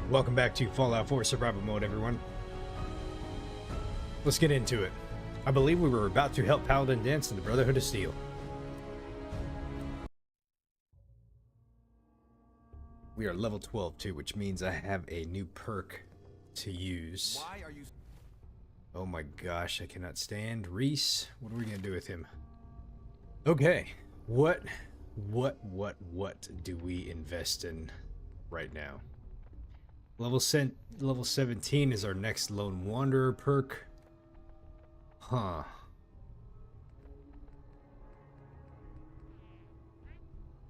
Welcome back to Fallout 4 Survival Mode, everyone. Let's get into it. I believe we were about to help Paladin dance in the Brotherhood of Steel. We are level 12 too, which means I have a new perk to use. Why are you... Oh my gosh, I cannot stand Reese. What are we gonna do with him? Okay, what do we invest in right now? Level 17 is our next Lone Wanderer perk. Huh.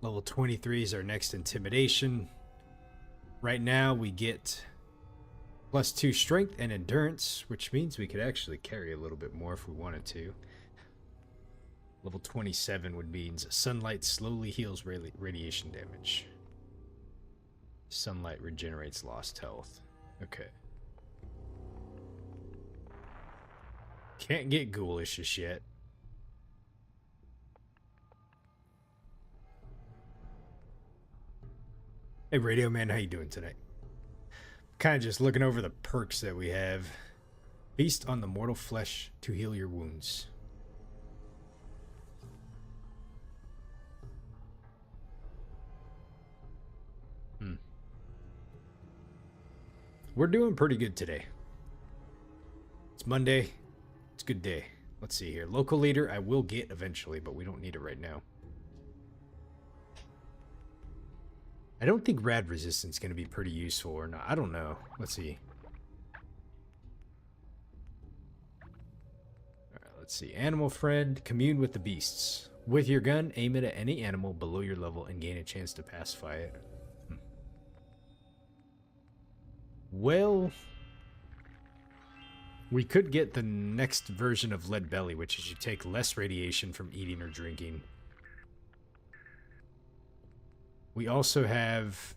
Level 23 is our next Intimidation. Right now we get +2 strength and endurance, which means we could actually carry a little bit more if we wanted to. Level 27 would mean sunlight slowly heals radiation damage. Sunlight regenerates lost health. Okay. Can't get ghoulish just yet. Hey Radio Man, how you doing tonight? Kind of just looking over the perks that we have. Feast on the mortal flesh to heal your wounds. We're doing pretty good today. It's Monday. It's a good day. Let's see here. Local leader I will get eventually, but we don't need it right now. I don't think rad resistance is going to be pretty useful or not. I don't know. Let's see. Alright, let's see. Animal friend. Commune with the beasts. With your gun, aim it at any animal below your level and gain a chance to pacify it. Well, we could get the next version of Lead Belly, which is you take less radiation from eating or drinking. We also have,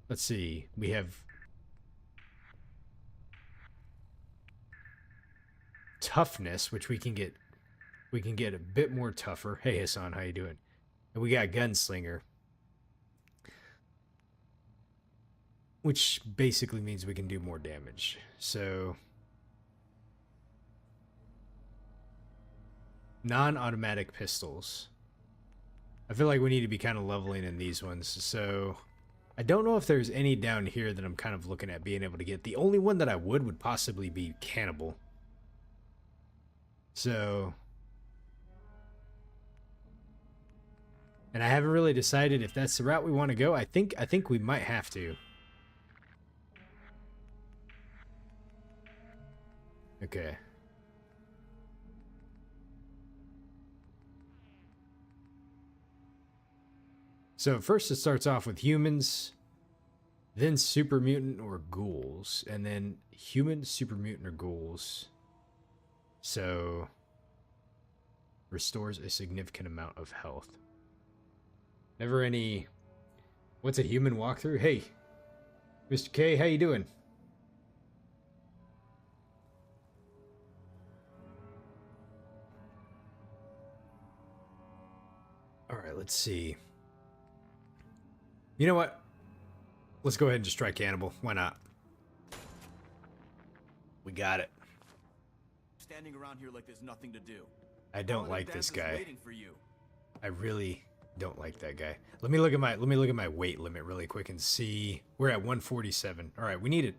let's see, we have toughness, which we can get a bit more tougher. Hey Hassan, how you doing? And we got Gunslinger, which basically means we can do more damage. So non-automatic pistols. I feel like we need to be kind of leveling in these ones. So I don't know if there's any down here that I'm kind of looking at being able to get. The only one that I would possibly be Cannibal. So, and I haven't really decided if that's the route we want to go. I think we might have to. Okay. So first it starts off with humans, then super mutant or ghouls, and then human, super mutant, or ghouls. So restores a significant amount of health. Never any... What's a human walkthrough? Hey, Mr. K, how you doing? Alright, let's see. You know what? Let's go ahead and just try Cannibal. Why not? We got it. Standing around here like there's nothing to do. I don't like this guy. Waiting for you. I really don't like that guy. Let me look at my weight limit really quick and see. We're at 147. All right, we need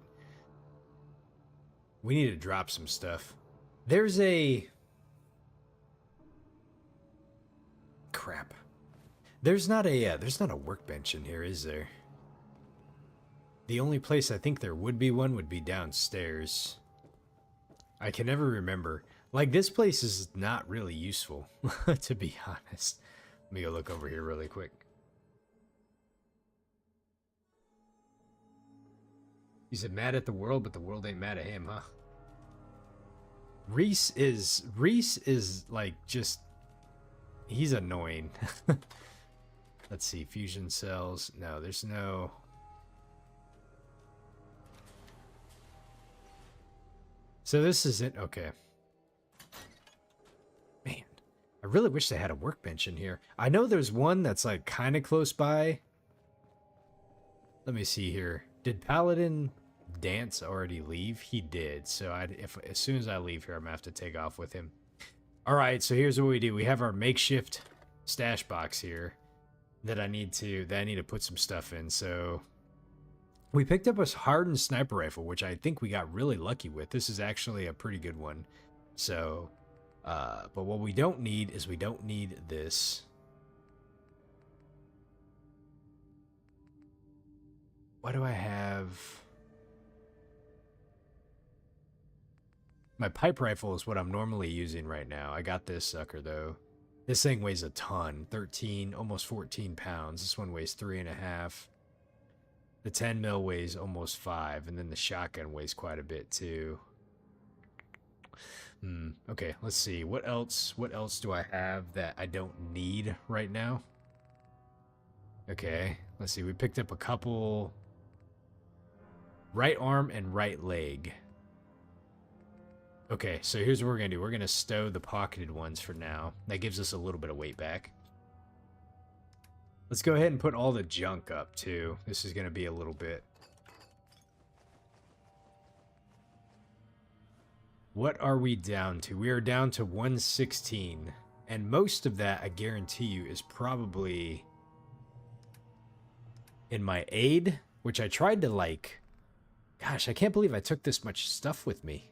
to drop some stuff. There's a crap. There's not a workbench in here, is there? The only place I think there would be one would be downstairs. I can never remember. Like, this place is not really useful, to be honest. Let me go look over here really quick. He's mad at the world, but the world ain't mad at him, huh? Reese is like just... He's annoying. Let's see, fusion cells. No, there's no... So this isn't... Okay. Man, I really wish they had a workbench in here. I know there's one that's like kind of close by. Let me see here. Did Paladin Dance already leave? He did. So as soon as I leave here, I'm gonna have to take off with him. All right. So here's what we do. We have our makeshift stash box here that I need to put some stuff in. So we picked up a hardened sniper rifle, which I think we got really lucky with. This is actually a pretty good one. So, but what we don't need is we don't need this. Why do I have... My pipe rifle is what I'm normally using right now. I got this sucker, though. This thing weighs a ton. 13, almost 14 pounds. This one weighs 3.5. The 10 mil weighs almost 5. And then the shotgun weighs quite a bit, too. Okay, let's see. What else do I have that I don't need right now? Okay, let's see. We picked up a couple... Right arm and right leg. Okay, so here's what we're going to do. We're going to stow the pocketed ones for now. That gives us a little bit of weight back. Let's go ahead and put all the junk up, too. This is going to be a little bit. What are we down to? We are down to 116. And most of that, I guarantee you, is probably in my aid, which I tried to, like... Gosh, I can't believe I took this much stuff with me.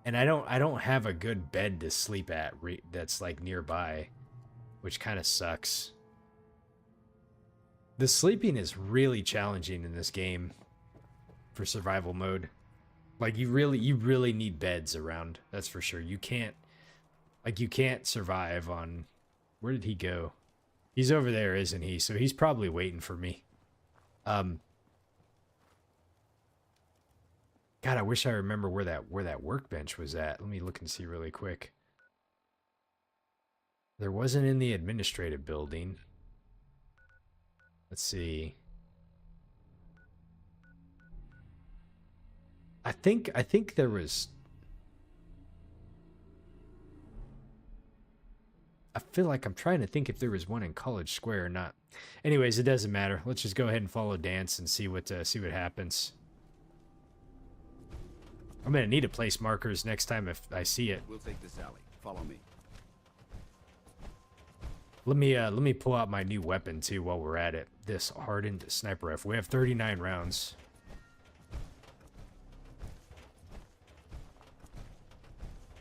And I don't have a good bed to sleep at that's like nearby, which kind of sucks. The sleeping is really challenging in this game for survival mode. Like you really need beds around. That's for sure. You can't survive on... Where did he go? He's over there, isn't he? So he's probably waiting for me. God, I wish I remember where that workbench was at. Let me look and see really quick. There wasn't in the administrative building. Let's see. I think there was... I feel like I'm trying to think if there was one in College Square or not. Anyways, it doesn't matter. Let's just go ahead and follow Dance and see what happens. I'm gonna need to place markers next time if I see it. We'll take this alley. Follow me. Let me pull out my new weapon too while we're at it. This hardened sniper rifle. We have 39 rounds.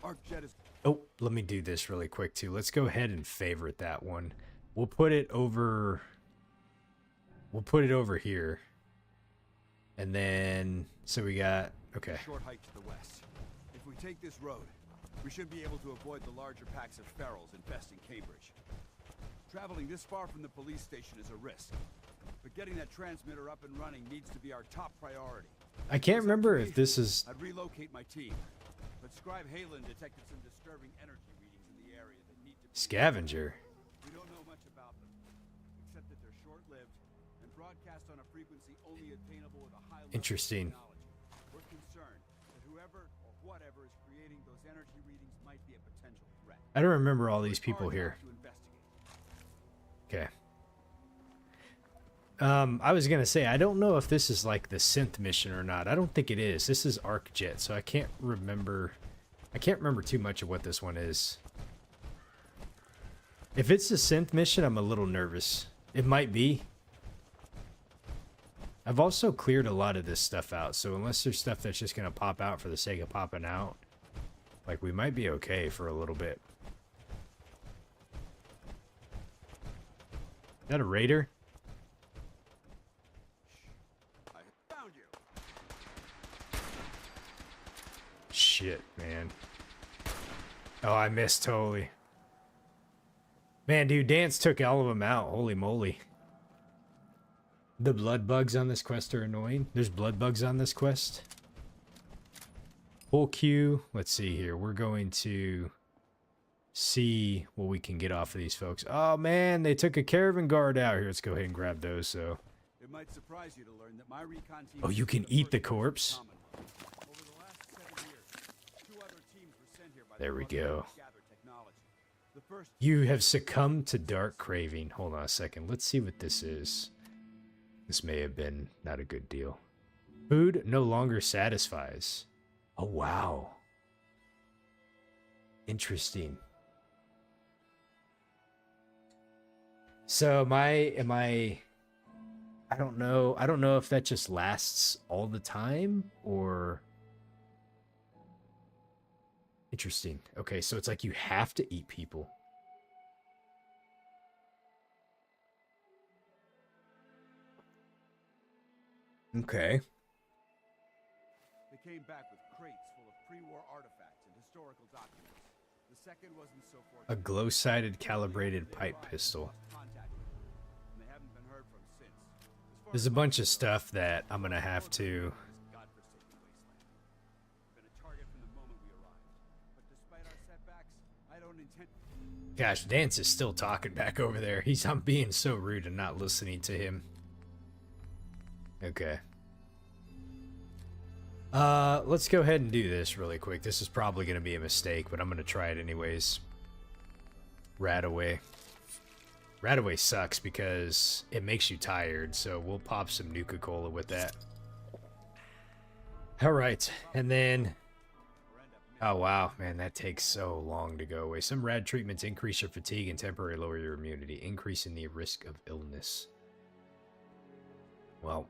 Arc-jet is... Oh, let me do this really quick too. Let's go ahead and favorite that one. We'll put it over here. And then so we got... Okay. Short hike to the west. If we take this road, we should be able to avoid the larger packs of ferals infesting Cambridge. Traveling this far from the police station is a risk, but getting that transmitter up and running needs to be our top priority. I can't remember if this is... I'd relocate my team, but Scribe-Halen detected some disturbing energy readings in the area that need to be... Scavenger. We don't know much about them, except that they're short-lived and broadcast on a frequency only attainable with a high level Interesting. of technology. We're concerned that whoever or whatever is creating those energy readings might be a potential threat. I don't remember all these people here. To investigate. Okay. I was gonna say, I don't know if this is like the synth mission or not. I don't think it is. This is Arc-jet, so I can't remember too much of what this one is. If it's a synth mission, I'm a little nervous. It might be. I've also cleared a lot of this stuff out, so unless there's stuff that's just gonna pop out for the sake of popping out, like we might be okay for a little bit. Is that a raider? I found you. Shit, man. Oh, I missed totally. Man, dude, Dance took all of them out. Holy moly. The blood bugs on this quest are annoying. There's blood bugs on this quest. Full queue. Let's see here. We're going to see what we can get off of these folks. Oh, man, they took a caravan guard out here. Let's go ahead and grab those. So, It might surprise you to learn that my recon team... oh, you can eat the corpse? Over the last 7 years, 2 other teams were sent here by There we the go. Gather technology. The first... You have succumbed to dark craving. Hold on a second. Let's see what this is. This may have been not a good deal. Food no longer satisfies. Oh, wow. Interesting. So I don't know. I don't know if that just lasts all the time or... Interesting. Okay, so it's like you have to eat people. Okay. They came back with crates full of pre-war artifacts and historical documents. The second wasn't so fortunate. A glow-sighted calibrated pipe pistol. They haven't been heard from since. There's a bunch of stuff that I'm gonna have to... Been a target from the moment we arrived. But despite our setbacks, I don't intend... Gosh, Dance is still talking back over there. I'm being so rude and not listening to him. Okay. Let's go ahead and do this really quick. This is probably going to be a mistake, but I'm going to try it anyways. Radaway. Radaway sucks because it makes you tired, so we'll pop some Nuka-Cola with that. Alright, and then... Oh wow, man, that takes so long to go away. Some rad treatments increase your fatigue and temporarily lower your immunity, increasing the risk of illness. Well...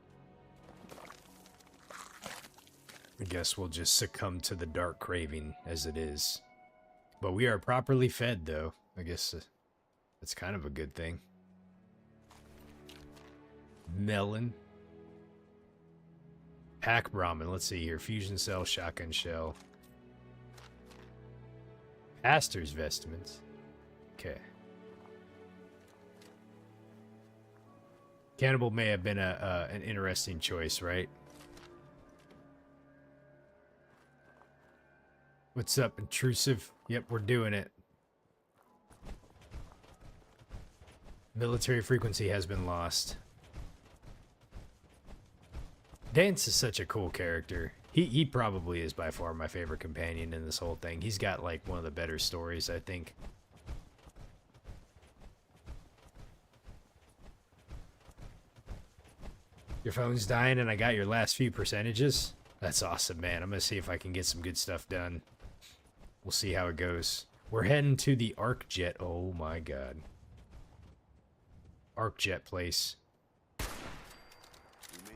I guess we'll just succumb to the dark craving as it is. But we are properly fed, though. I guess that's kind of a good thing. Melon. Pack Brahmin. Let's see here. Fusion cell, shotgun shell. Pastor's vestments. Okay. Cannibal may have been an interesting choice, right? What's up, intrusive? Yep, we're doing it. Military frequency has been lost. Dance is such a cool character. He probably is by far my favorite companion in this whole thing. He's got like one of the better stories, I think. Your phone's dying and I got your last few percentages? That's awesome, man. I'm gonna see if I can get some good stuff done. We'll see how it goes. We're heading to the Arc Jet. Oh my god. Arc Jet place.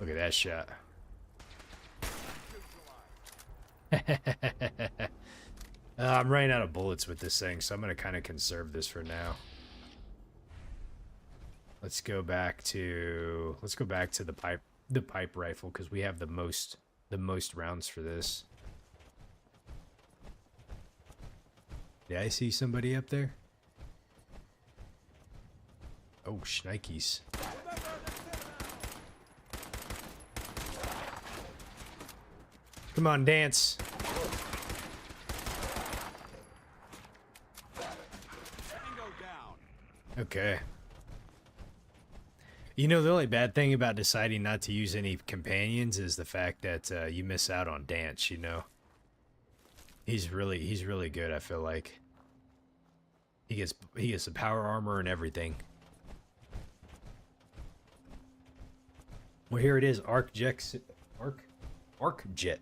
Look at that shot. I'm running out of bullets with this thing, so I'm going to kind of conserve this for now. Let's go back to the pipe rifle because we have the most rounds for this. Did I see somebody up there? Oh, shnikes. Come on, Dance. Okay. You know, the only bad thing about deciding not to use any companions is the fact that you miss out on Dance, you know. He's really good, I feel like. He gets the power armor and everything. Well, here it is, Arc Jet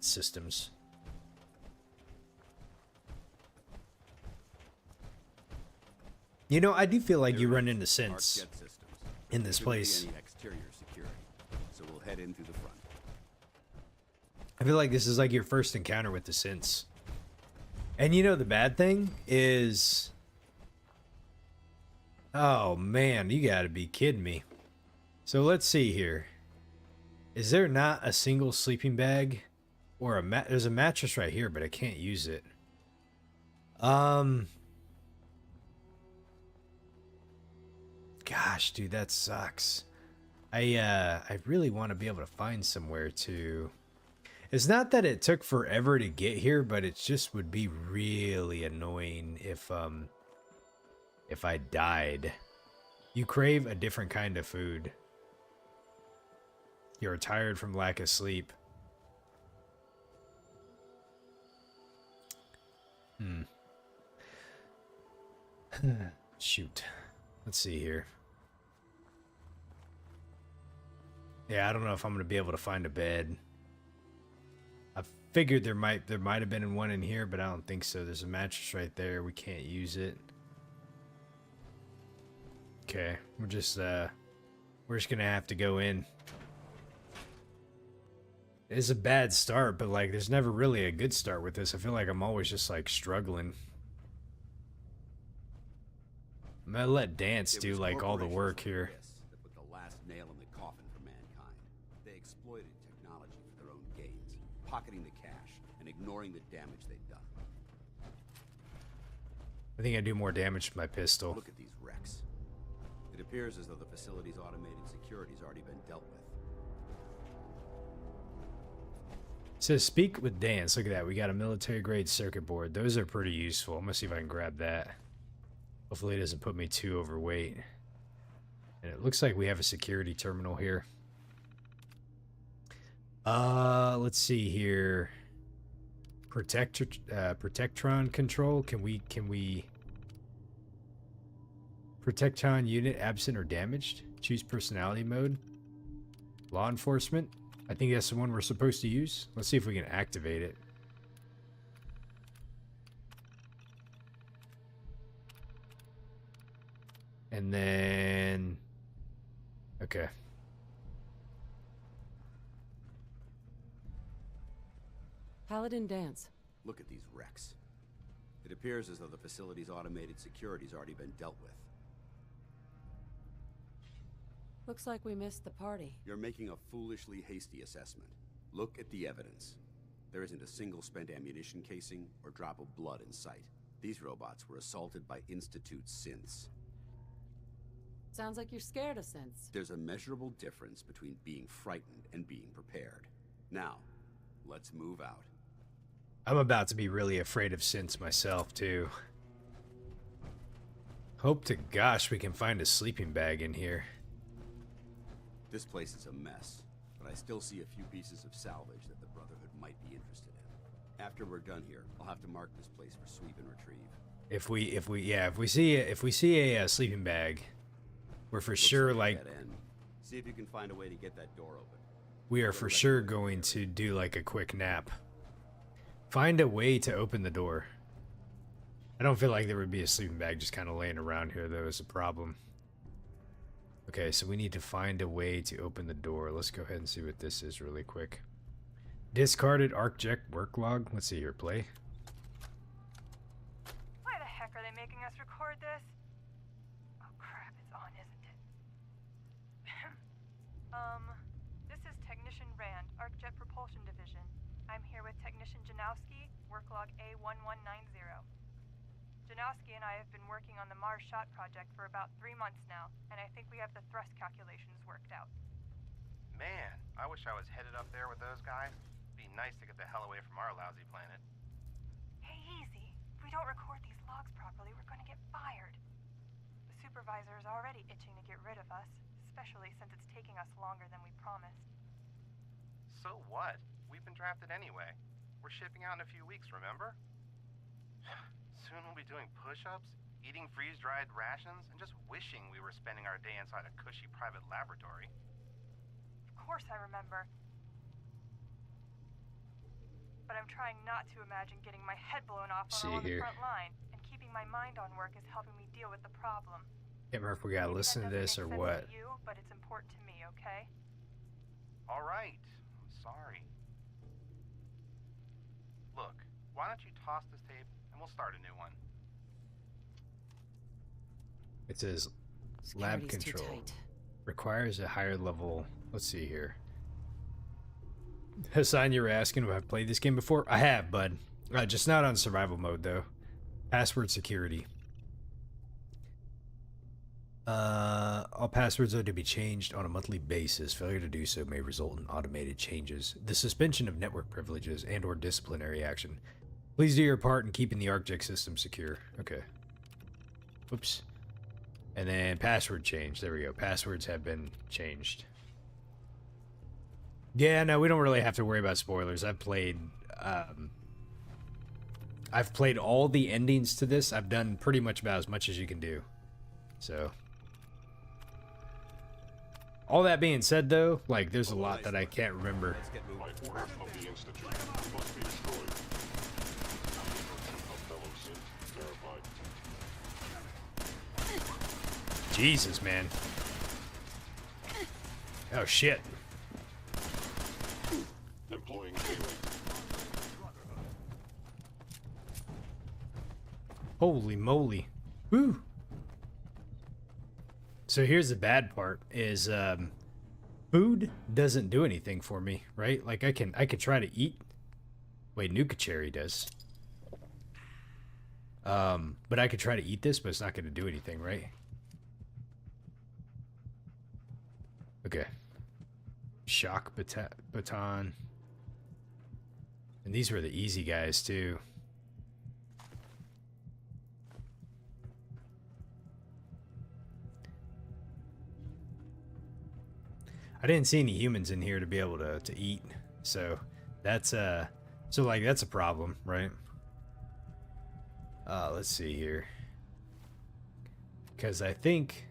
systems. You know, I do feel like you run into synths in this place. So we'll head in through the front. I feel like this is like your first encounter with the synths. And you know the bad thing is... Oh man, you gotta be kidding me. So let's see here. Is there not a single sleeping bag? Or there's a mattress right here, but I can't use it. Gosh, dude, that sucks. I really want to be able to find somewhere to... It's not that it took forever to get here, but it just would be really annoying if I died. You crave a different kind of food. You're tired from lack of sleep. Shoot. Let's see here. Yeah, I don't know if I'm gonna be able to find a bed. I figured there might have been one in here, but I don't think so. There's a mattress right there. We can't use it. Okay, we're just gonna have to go in. It's a bad start, but like there's never really a good start with this. I feel like I'm always just like struggling. I'm gonna let Dance do like all the work here. That put the last nail in the coffin for mankind. They exploited technology for their own gains, pocketing the cash and ignoring the damage they'd done. I think I do more damage with my pistol. Look at these wrecks. It appears as though the facility's automated security's already been dealt with. It says speak with Dance. Look at that. We got a military grade circuit board. Those are pretty useful. I'm gonna see if I can grab that. Hopefully it doesn't put me too overweight. And it looks like we have a security terminal here. Let's see here. Protectron control. Can we Protectron unit absent or damaged? Choose personality mode. Law enforcement. I think that's the one we're supposed to use. Let's see if we can activate it. And then... Okay. Paladin Dance. Look at these wrecks. It appears as though the facility's automated security's already been dealt with. Looks like we missed the party. You're making a foolishly hasty assessment. Look at the evidence. There isn't a single spent ammunition casing or drop of blood in sight. These robots were assaulted by Institute synths. Sounds like you're scared of synths. There's a measurable difference between being frightened and being prepared. Now, let's move out. I'm about to be really afraid of synths myself, too. Hope to gosh we can find a sleeping bag in here. This place is a mess, but I still see a few pieces of salvage that the Brotherhood might be interested in. After we're done here, I'll have to mark this place for sweep and retrieve. If we see a sleeping bag, we're for sure like see if you can find a way to get that door open. We are for sure going to do like a quick nap. Find a way to open the door. I don't feel like there would be a sleeping bag just kind of laying around here, though, is a problem. Okay, so we need to find a way to open the door. Let's go ahead and see what this is really quick. Discarded ArcJet work log. Let's see here, play. Why the heck are they making us record this? Oh crap, it's on, isn't it? This is Technician Rand, ArcJet Propulsion Division. I'm here with Technician Janowski, work log A1190. Janowski and I have been working on the Mars Shot project for about 3 months now, and I think we have the thrust calculations worked out. Man, I wish I was headed up there with those guys. Be nice to get the hell away from our lousy planet. Hey, easy. If we don't record these logs properly, we're gonna get fired. The supervisor is already itching to get rid of us, especially since it's taking us longer than we promised. So what? We've been drafted anyway. We're shipping out in a few weeks, remember? Soon we'll be doing push-ups, eating freeze-dried rations, and just wishing we were spending our day inside a cushy private laboratory. Of course I remember. But I'm trying not to imagine getting my head blown off when I'm on the front line, and keeping my mind on work is helping me deal with the problem. Can't remember if we gotta listen to this or what. To you, but it's important to me, okay? All right. I'm sorry. Look, why don't you toss this tape and we'll start a new one. It says lab control requires a higher level. Let's see here. Hassan, you were asking if I've played this game before. I have, bud. Just not on survival mode though. Password security. All passwords are to be changed on a monthly basis. Failure to do so may result in automated changes, the suspension of network privileges, and or disciplinary action. Please do your part in keeping the ArcJet system secure. Okay. Whoops. And then password change. There we go. Passwords have been changed. Yeah, no, we don't really have to worry about spoilers. I've played all the endings to this. I've done pretty much about as much as you can do. So All that being said, though, like, there's a lot that I can't remember. Let's get moving. By order of the Institute, must be destroyed. Of fellow sins verified. Jesus, man. Oh, shit. Employing melee. Holy moly. Woo. So here's the bad part is food doesn't do anything for me, right? Like I could try to eat. Wait, Nuka Cherry does. But I could try to eat this, but it's not going to do anything, right? Okay. Shock baton. And these were the easy guys too. I didn't see any humans in here to be able to eat, so that's that's a problem, right? Let's see here, because I think,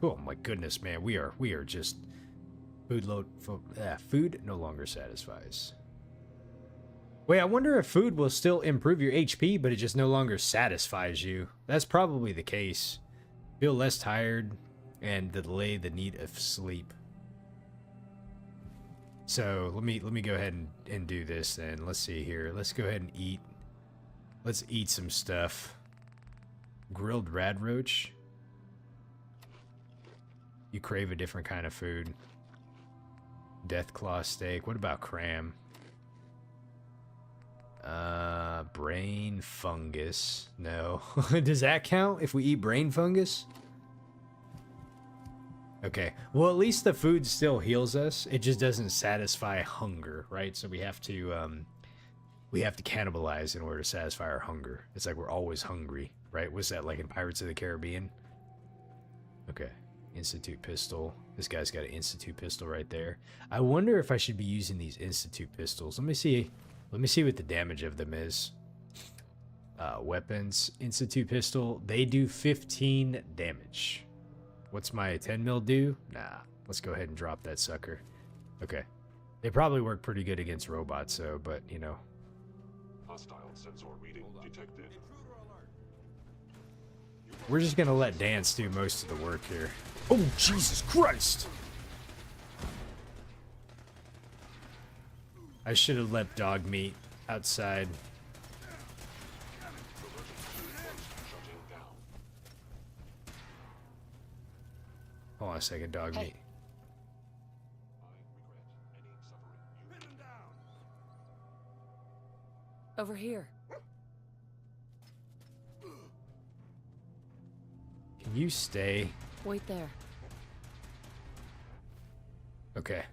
oh my goodness, man, we are just food no longer satisfies. Wait, I wonder if food will still improve your HP, but it just no longer satisfies you. That's probably the case. Feel less tired and delay the need of sleep. So let me go ahead and do this then. Let's see here. Let's go ahead and eat. Let's eat some stuff. Grilled radroach. You crave a different kind of food. Deathclaw steak. What about cram? Brain fungus. No. Does that count if we eat brain fungus? Okay, well, at least the food still heals us. It just doesn't satisfy hunger, right? So we have to cannibalize in order to satisfy our hunger. It's like we're always hungry, right? Was that like in Pirates of the Caribbean? Okay, Institute pistol. This guy's got an Institute pistol right there. I wonder if I should be using these Institute pistols. Let me see what the damage of them is. Weapons, Institute pistol. They do 15 damage. What's my 10 mil do? Nah, let's go ahead and drop that sucker. Okay. They probably work pretty good against robots, so, but, you know. Hostile sensor reading detected. We're just gonna let Dance do most of the work here. Oh, Jesus Christ! I should have left dog meat outside. Shutting down. Hold on a second, dog meat. I regret any suffering you. Over here. Can you stay? Wait there. Okay.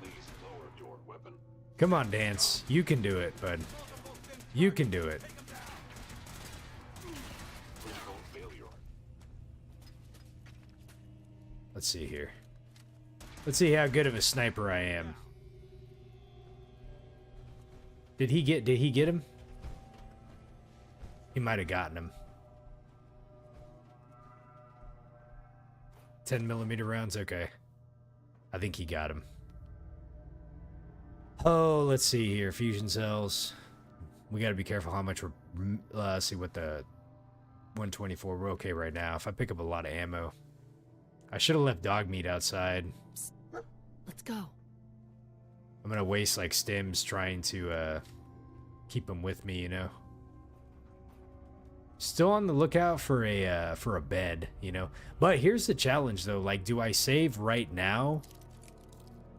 Please lower your weapon. Come on, Dance. You can do it, bud. You can do it. Critical failure. Let's see here. Let's see how good of a sniper I am. Did he get him? He might have gotten him. 10mm rounds, okay. I think he got him. Oh, let's see here. Fusion cells. We gotta be careful how much we're... let's see what the... 124. We're okay right now. If I pick up a lot of ammo. I should have left dog meat outside. Let's go. I'm gonna waste like stims trying to keep them with me, you know. Still on the lookout for a bed, you know. But here's the challenge though, like do I save right now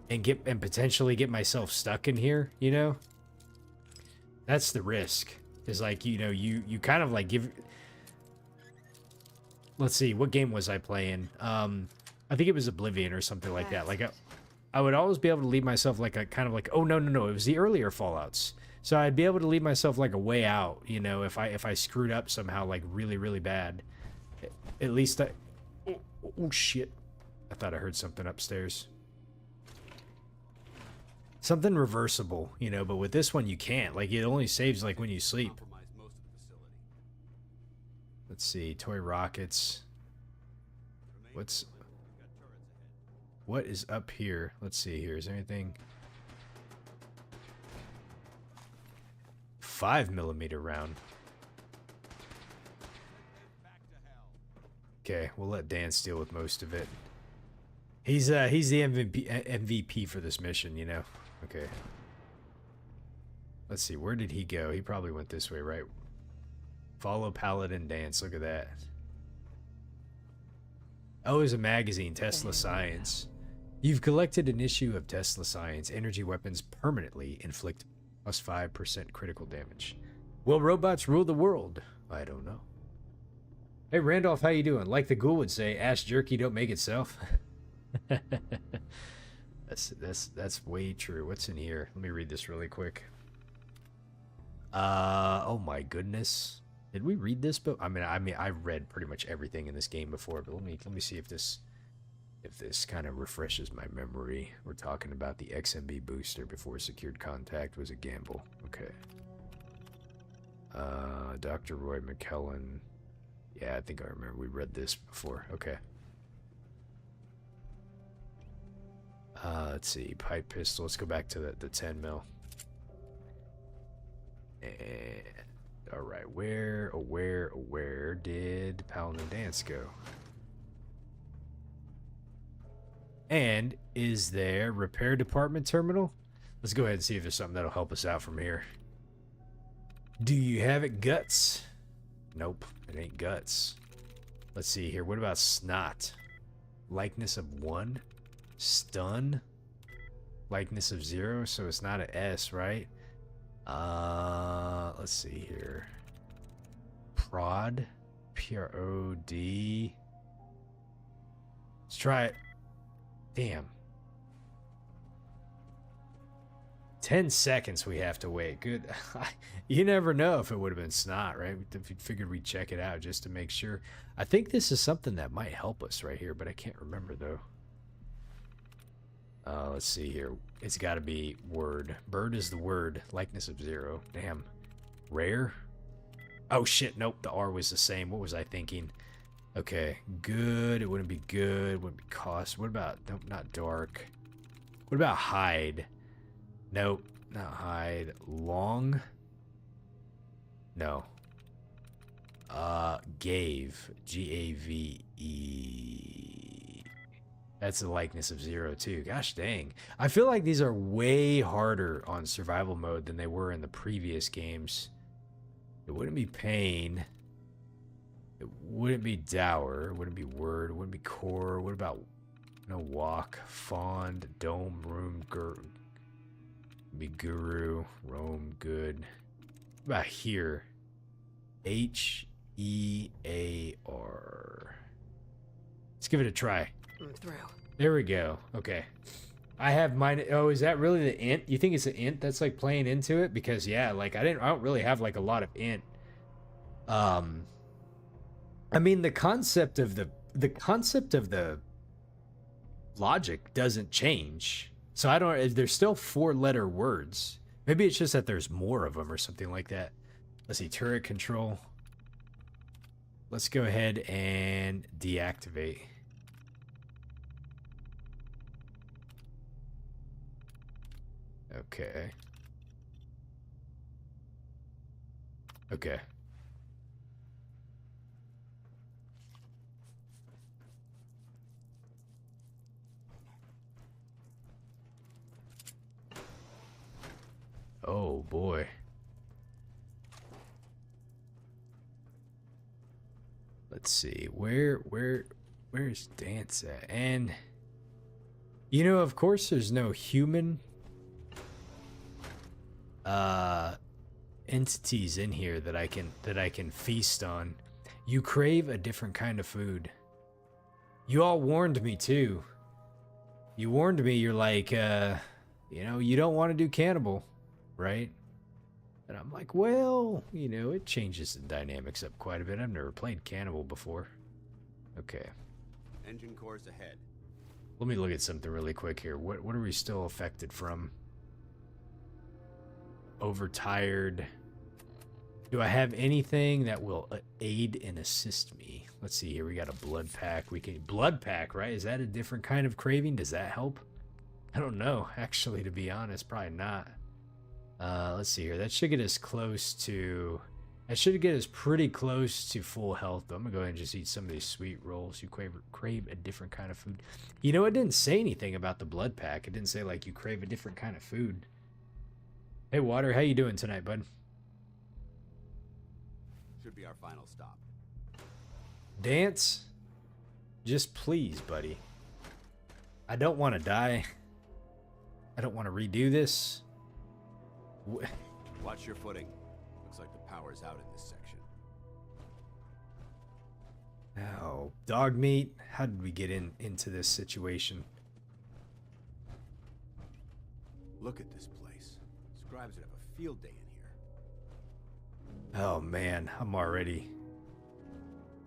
and potentially get myself stuck in here, you know? That's the risk. Is like, you know, you kind of like give... Let's see, what game was I playing? I think it was Oblivion or something like that. Like I would always be able to leave myself like a kind of like, oh no, it was the earlier Fallouts. So I'd be able to leave myself like a way out, you know, if I screwed up somehow like really, really bad. At least oh shit. I thought I heard something upstairs. Something reversible, you know, but with this one you can't. Like it only saves like when you sleep. Compromise most of the facility. Let's see, toy rockets. What is up here? Let's see here. Is there anything? 5mm round. Okay, we'll let Dan deal with most of it. He's the MVP for this mission, you know. Okay. Let's see, where did he go? He probably went this way, right? Follow Paladin Dance. Look at that. Oh, it's a magazine, Tesla Science. You've collected an issue of Tesla Science. Energy weapons permanently inflict +5% critical damage. Will robots rule the world? I don't know. Hey, Randolph, how you doing? Like the ghoul would say, ass jerky don't make itself. That's way true. What's in here? Let me read this really quick. Oh my goodness. Did we read this book? I mean, I've read pretty much everything in this game before, but let me see if this kind of refreshes my memory. We're talking about the XMB booster before secured contact was a gamble. Okay. Dr. Roy McKellen. Yeah, I think I remember we read this before. Okay. Let's see. Pipe pistol. Let's go back to the 10 mil. And all right, where did Paladin Dance go? And is there repair department terminal? Let's go ahead and see if there's something that'll help us out from here. Do you have it, guts? Nope, it ain't guts. Let's see here. What about snot? Likeness of 1. Stun. Likeness of 0. So it's not an S, right? Let's see here. Prod. P-R-O-D. Let's try it. Damn. 10 seconds we have to wait. Good. You never know if it would have been snot, right? We figured we'd check it out just to make sure. I think this is something that might help us right here, but I can't remember though. Let's see here. It's got to be word. Bird is the word. Likeness of 0. Damn. Rare? Oh shit, nope. The R was the same. What was I thinking? Okay. Good. It wouldn't be good. It wouldn't be cost. What about... Nope, not dark. What about hide? Nope, not hide. Long? No. Gave. G-A-V-E. That's the likeness of 0 too. Gosh dang. I feel like these are way harder on survival mode than they were in the previous games. It wouldn't be pain. It wouldn't be dower. It wouldn't be word. It wouldn't be core. What about no walk? Fond. Dome. Room. Be guru. Roam. Good. What about here? H-E-A-R. Let's give it a try. I'm through. There we go. Okay. I have mine. Oh, is that really the int? You think it's an int that's like playing into it? Because yeah, like I don't really have like a lot of int. I mean the concept of the logic doesn't change. So I don't, there's still 4-letter words. Maybe it's just that there's more of them or something like that. Let's see, turret control. Let's go ahead and deactivate. Okay. Okay. Oh boy. Let's see. Where's Dance at? And you know, of course there's no human entities in here that I can feast on. You crave a different kind of food. You all warned me too. You warned me, you're like, you know, you don't want to do cannibal, right? And I'm like, well, you know, it changes the dynamics up quite a bit. I've never played cannibal before. Okay. Engine cores ahead. Let me look at something really quick here. What are we still affected from? Overtired. Do I have anything that will aid and assist me? Let's see here. We got a blood pack. We can blood pack, right? Is that a different kind of craving? Does that help? I don't know, actually, to be honest, probably not. Let's see here. That should get us close to... That should get us pretty close to full health. I'm gonna go ahead and just eat some of these sweet rolls. You crave a different kind of food. You know, it didn't say anything about the blood pack. It didn't say, like, you crave a different kind of food. Hey, Water, how you doing tonight, bud? Should be our final stop. Dance? Just please, buddy. I don't want to die. I don't want to redo this. Watch your footing. Looks like the power's out in this section. Oh, dog meat. How did we get into this situation? Look at this place. Scribes would have a field day in here. Oh man, I'm already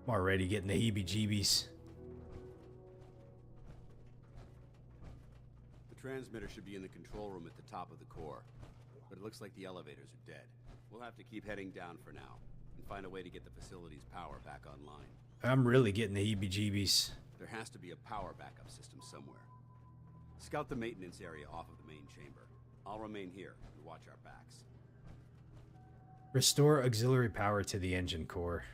getting the heebie-jeebies. The transmitter should be in the control room at the top of the core, but it looks like the elevators are dead. We'll have to keep heading down for now and find a way to get the facility's power back online. I'm really getting the heebie-jeebies. There has to be a power backup system somewhere. Scout the maintenance area off of the main chamber. I'll remain here and watch our backs. Restore auxiliary power to the engine core.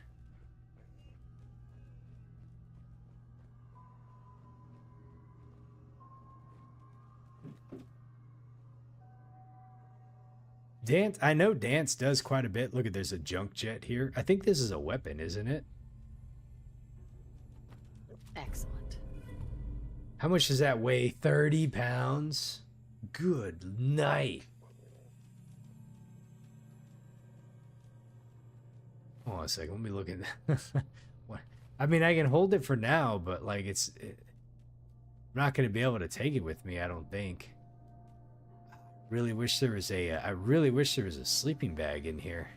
Dance, I know Dance does quite a bit. Look at, there's a junk jet here. I think this is a weapon, isn't it? Excellent. How much does that weigh? 30 pounds? Good night. Hold on a second. Let me look at that. I mean, I can hold it for now, but like I'm not going to be able to take it with me, I don't think. I really wish there was a sleeping bag in here.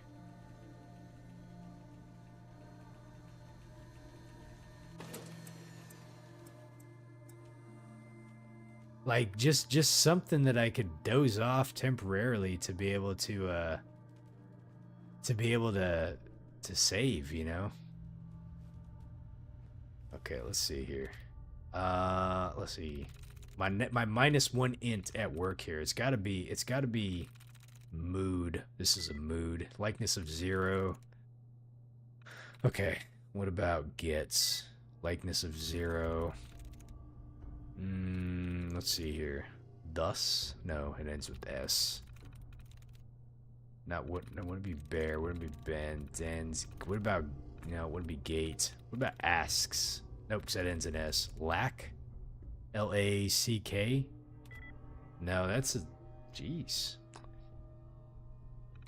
Like just something that I could doze off temporarily to be able to save, you know? Okay, let's see here. Let's see. My -1 int at work here. It's gotta be mood. This is a mood. Likeness of 0. Okay. What about gets? Likeness of 0. Let's see here. Thus? No, it ends with S. Not what? No, wouldn't be bear. Wouldn't be Ben. Dens. What about? No, wouldn't be gate. What about asks? Nope, that ends in S. Lack. L-A-C-K. No, that's a. Jeez.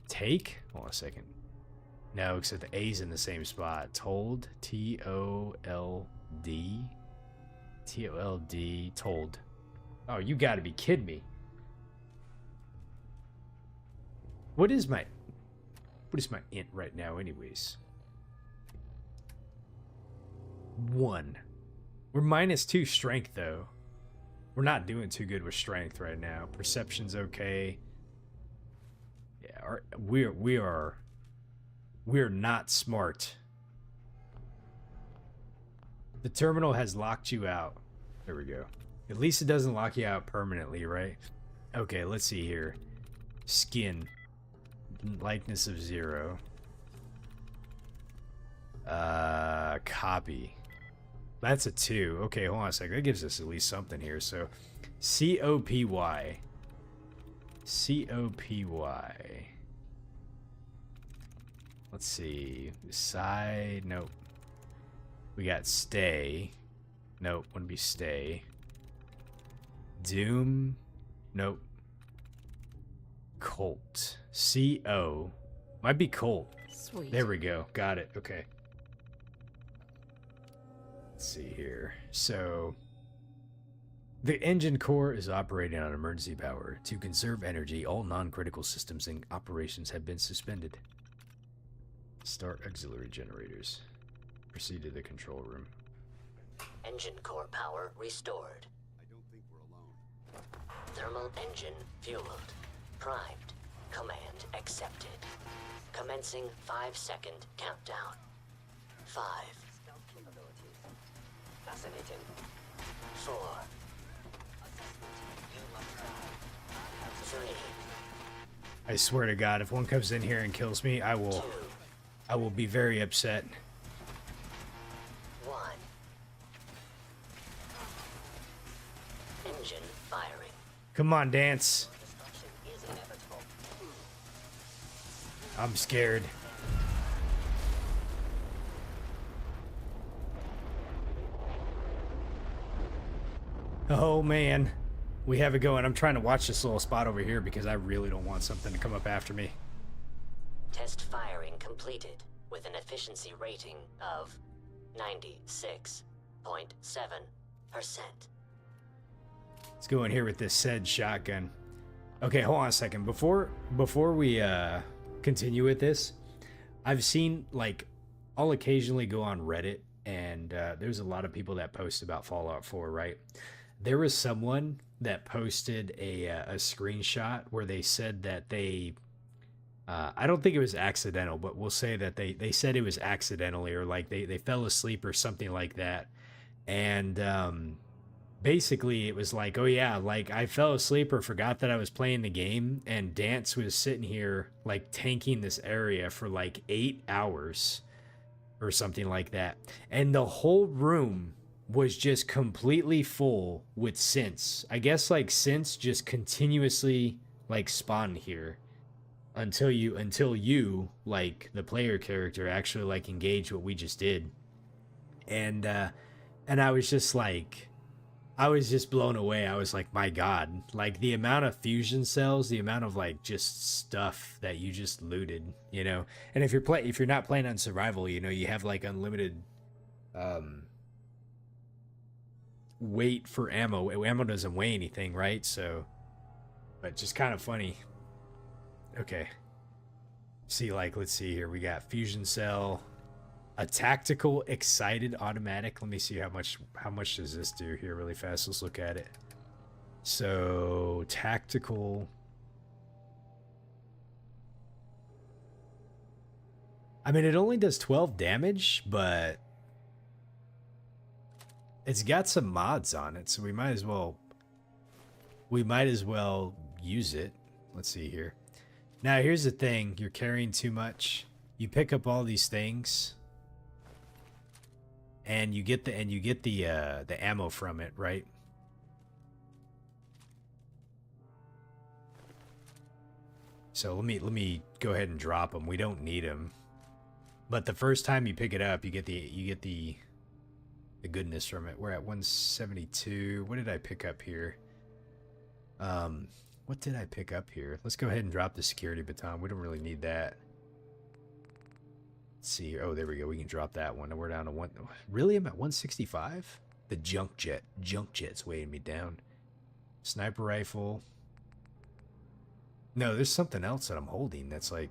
Take. Hold on a second. No, except the A's in the same spot. Told. T-O-L-D. T-O-L-D. Told. Oh, you gotta be kidding me. What is my int right now anyways? 1. We're -2 strength though. We're not doing too good with strength right now. Perception's okay. Yeah, we're not smart. The terminal has locked you out. There we go. At least it doesn't lock you out permanently, right? Okay, let's see here. Skin. Likeness of 0. Copy. That's a 2. Okay, hold on a second. That gives us at least something here. So, C-O-P-Y. C-O-P-Y. Let's see. Side. Nope. We got stay. Nope. Wouldn't be stay. Doom. Nope. Colt. C-O. Might be Colt. Sweet. There we go. Got it. Okay. Let's see here. So, the engine core is operating on emergency power. To conserve energy, all non-critical systems and operations have been suspended. Start auxiliary generators. Proceed to the control room. Engine core power restored. I don't think we're alone. Thermal engine fueled. Primed. Command accepted. Commencing 5-second countdown. 5. Fascinating. 4. 3. I swear to God, if one comes in here and kills me, I 2. will be very upset. 1. Engine firing. Come on, dance. Destruction is inevitable. I'm scared. Oh man, we have it going. I'm trying to watch this little spot over here because I really don't want something to come up after me. Test firing completed with an efficiency rating of 96.7%. Let's go in here with this said shotgun. Okay, hold on a second. Before we continue with this, I've seen, like, I'll occasionally go on Reddit, and there's a lot of people that post about Fallout 4, right? There was someone that posted a screenshot where they said that they, I don't think it was accidental, but we'll say that they said it was accidentally, or like they fell asleep or something like that. And basically it was like, oh yeah, like I fell asleep or forgot that I was playing the game, and Dance was sitting here like tanking this area for like 8 hours or something like that. And the whole room was just completely full with synths. I guess like synths just continuously like spawn here until you like the player character actually like engage what we just did. And I was just like, I was just blown away. I was like, my God, like the amount of fusion cells, the amount of like just stuff that you just looted, you know. And if you're not playing on survival, you know, you have like unlimited weight for ammo. Ammo doesn't weigh anything, right? So, but just kind of funny. Okay. See, like, let's see here. We got fusion cell, a tactical excited automatic. Let me see how much does this do here really fast. Let's look at it. So, tactical. I mean, it only does 12 damage, but it's got some mods on it, so we might as well use it. Let's see here. Now, here's the thing. You're carrying too much. You pick up all these things, and you get the ammo from it, right? So let me go ahead and drop them. We don't need them, but the first time you pick it up, you get the goodness from it. We're at 172. What did I pick up here? What did I pick up here? Let's go ahead and drop the security baton. We don't really need that. Let's see. Oh, there we go. We can drop that one. And we're down to one. Really? I'm at 165? The junk jet. Junk jet's weighing me down. Sniper rifle. No, there's something else that I'm holding that's like...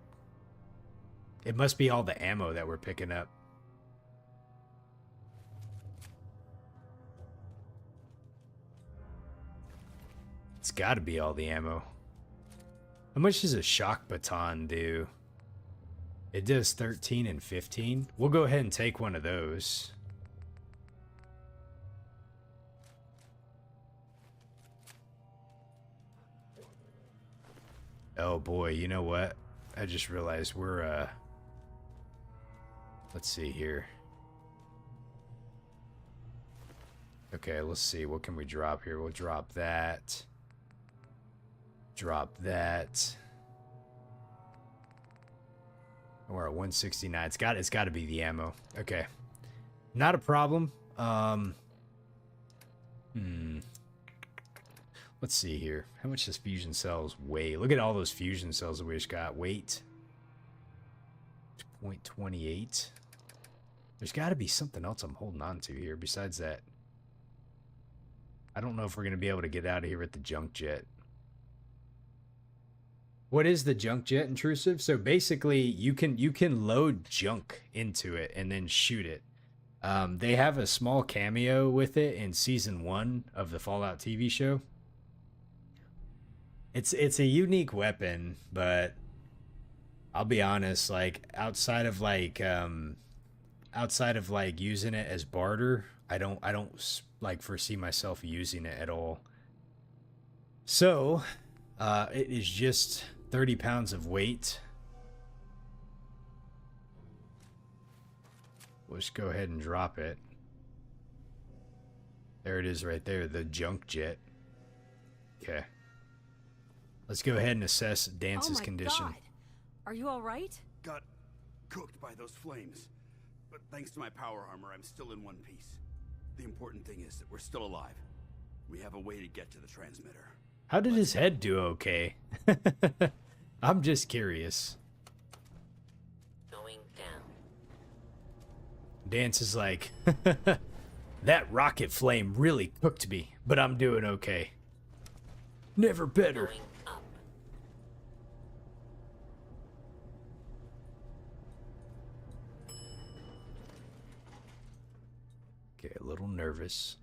It must be all the ammo that we're picking up. It's got to be all the ammo. How much does a shock baton do? It does 13 and 15. We'll go ahead and take one of those. Oh boy, you know what? I just realized we're let's see here. Okay, let's see. What can we drop here? We'll drop that. Drop that. We're at 169. It's got to be the ammo. Okay. Not a problem. Let's see here. How much does fusion cells weigh? Look at all those fusion cells that we just got. Weight. 0.28. There's got to be something else I'm holding on to here besides that. I don't know if we're going to be able to get out of here with the junk jet. What is the junk jet, Intrusive? So basically, you can load junk into it and then shoot it. They have a small cameo with it in season 1 of the Fallout TV show. It's a unique weapon, but I'll be honest, like outside of like using it as barter, I don't like foresee myself using it at all. So, it is just 30 pounds of weight. We'll just go ahead and drop it. There it is right there, the junk jet. Okay. Let's go ahead and assess Dance's condition. God. Are you all right? Got cooked by those flames. But thanks to my power armor, I'm still in one piece. The important thing is that we're still alive. We have a way to get to the transmitter. How did his head do okay? I'm just curious. Going down. Dance is like, that rocket flame really cooked me, but I'm doing okay. Never better. Going up. Okay, a little nervous,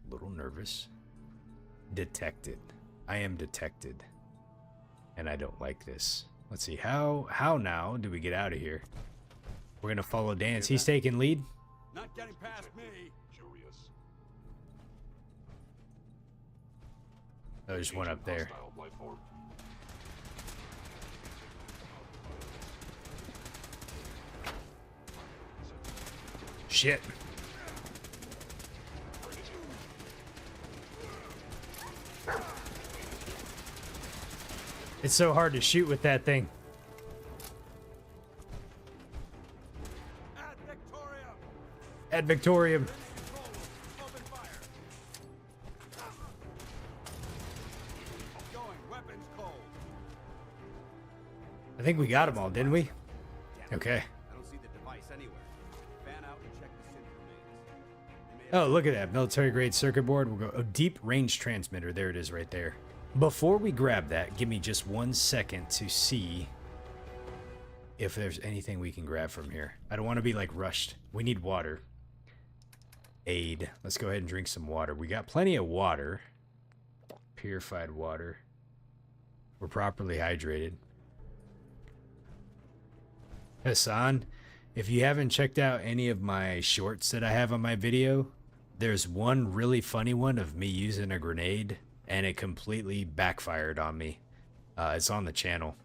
Detected. I am detected. And I don't like this. Let's see, how now do we get out of here? We're gonna follow Dance. He's taking lead. Not getting past me. Curious. Oh, there's one up there. Hostile life form. Shit. It's so hard to shoot with that thing. At Victorium. At Victorium. Open fire. Going. Weapons cold. I think we got them all, didn't we? Okay. I don't see the device anywhere. Fan out and check the center remains. They may have Oh, look at that. Military grade circuit board. We'll go. Oh, deep range transmitter. There it is right there. Before we grab that, give me just 1 second to see if there's anything we can grab from here. I don't want to be like rushed. We need water. Aid. Let's go ahead and drink some water. We got plenty of water. Purified water. We're properly hydrated. Hassan, if you haven't checked out any of my shorts that I have on my video, there's one really funny one of me using a grenade and it completely backfired on me. It's on the channel.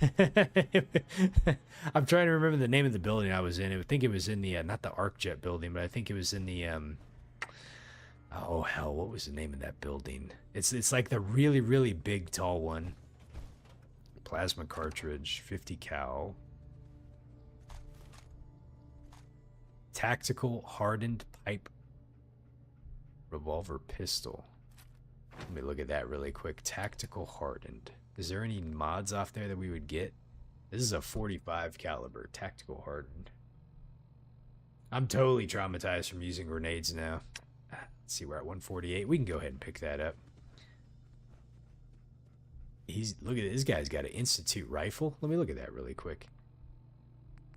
I'm trying to remember the name of the building I was in. I think it was in the, not the ArcJet building, but I think it was in the, oh hell, what was the name of that building? It's like the really, really big, tall one. Plasma cartridge, 50 cal. Tactical hardened pipe revolver pistol. Let me look at that really quick. Tactical hardened. Is there any mods off there that we would get? This is a 45 caliber tactical hardened. I'm totally traumatized from using grenades now. Let's see, we're at 148. We can go ahead and pick that up. Look at this guy's got an Institute rifle. Let me look at that really quick.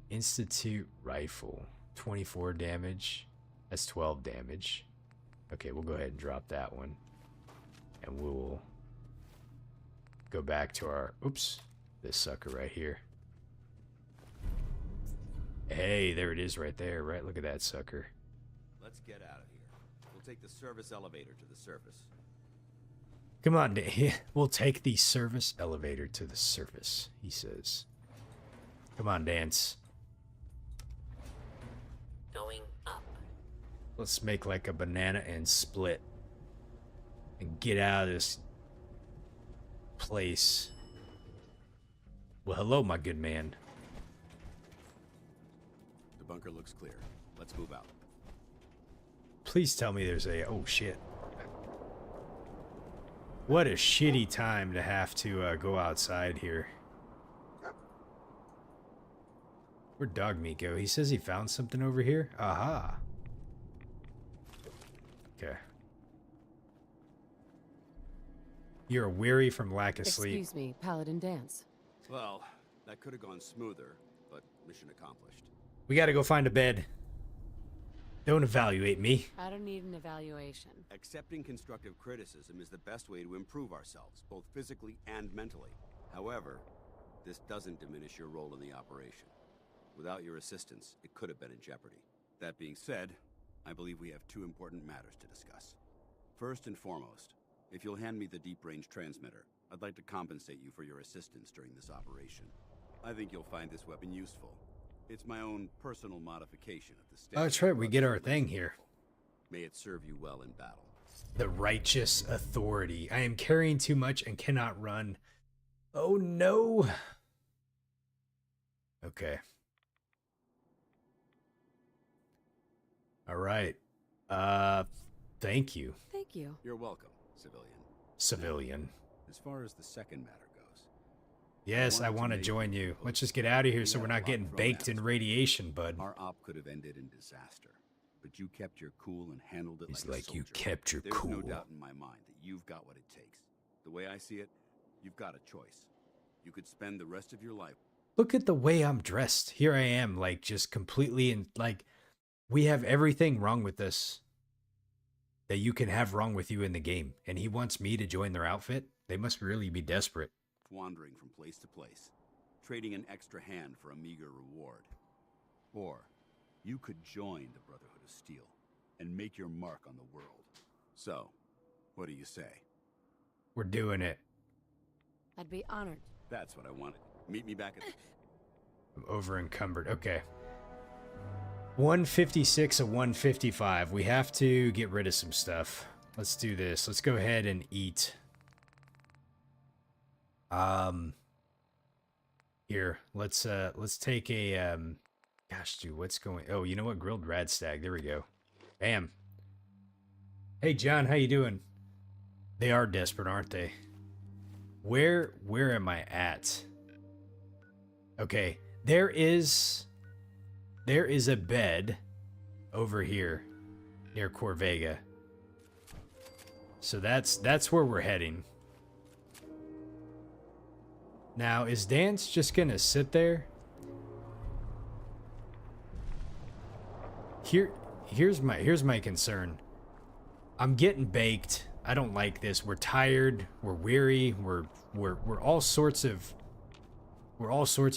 Institute rifle. 24 damage. That's 12 damage. Okay, we'll go ahead and drop that one. And we'll go back to our, oops, this sucker right here. Hey, there it is right there, right? Look at that sucker. Let's get out of here. We'll take the service elevator to the surface. Come on, we'll take the service elevator to the surface, he says. Come on, Dance. Going up. Let's make like a banana and split. And get out of this place. Well, hello, my good man. The bunker looks clear. Let's move out. Please tell me there's a... Oh, shit. What a shitty time to have to go outside here. Where'd Dog Meat go? He says he found something over here? Aha. Okay. You're weary from lack of sleep. Excuse me, Paladin Dance. Well, that could have gone smoother, but mission accomplished. We gotta go find a bed. Don't evaluate me. I don't need an evaluation. Accepting constructive criticism is the best way to improve ourselves, both physically and mentally. However, This doesn't diminish your role in the operation. Without your assistance, it could have been in jeopardy. That being said, I believe we have two important matters to discuss. First and foremost, if you'll hand me the deep-range transmitter, I'd like to compensate you for your assistance during this operation. I think you'll find this weapon useful. It's my own personal modification of the standard. Oh, that's right. We get our thing here. May it serve you well in battle. The righteous authority. I am carrying too much and cannot run. Oh no. Okay. All right. Thank you. Thank you. You're welcome, civilian. Civilian. As far as the second matter goes, Yes, I want to join you. Let's just get out of here so we're not getting baked in radiation, bud. our op could have ended in disaster, but you kept your cool and handled it He's like a like, you soldier. kept your There's cool. no doubt in my mind that you've got what it takes. The way I see it, you've got a choice. You could spend the rest of your life. Look at the way I'm dressed. Here I am, like, just completely in, like, we have everything wrong with us that you can have wrong with you in the game. And he wants me to join their outfit? They must really be desperate. Wandering from place to place, trading an extra hand for a meager reward. Or you could join the Brotherhood of Steel and make your mark on the world. So, what do you say? We're doing it. I'd be honored. That's what I wanted. Meet me back at I'm over encumbered. Okay. 156 of 155. We have to get rid of some stuff. Let's do this. Let's go ahead and eat. Here, let's take a gosh, dude, what's going? Oh, you know what? Grilled radstag. There we go. Bam. Hey, John, how you doing? They are desperate, aren't they? Where am I at? Okay, there is a bed over here near Corvega. So that's where we're heading. Now, is Dance just gonna sit there? Here's my concern. I'm getting baked. I don't like this. We're tired. We're weary. We're all sorts of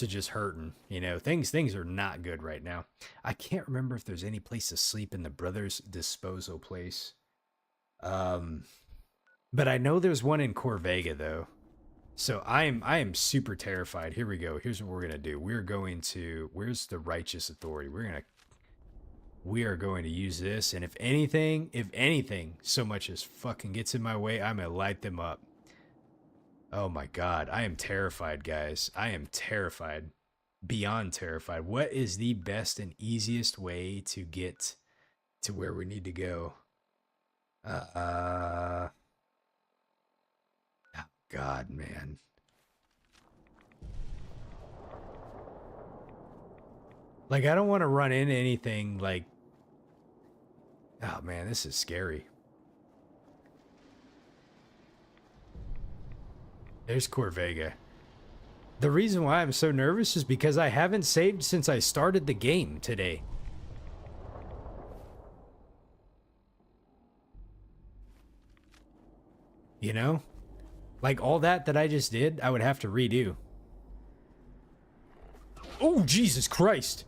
just hurting. You know, things are not good right now. I can't remember if there's any place to sleep in the brothers' disposal place. But I know there's one in Corvega though. So I am super terrified. Here we go. Here's what we're gonna do. We're going to, where's the righteous authority? We are going to use this, and if anything so much as fucking gets in my way, I'm gonna light them up. Oh my god, I am terrified, guys. I am terrified. Beyond terrified. What is the best and easiest way to get to where we need to go? Oh god, man. Like, I don't want to run into anything like... Oh man, this is scary. There's Corvega. The reason why I'm so nervous is because I haven't saved since I started the game today. You know? Like, all that I just did, I would have to redo. Oh, Jesus Christ!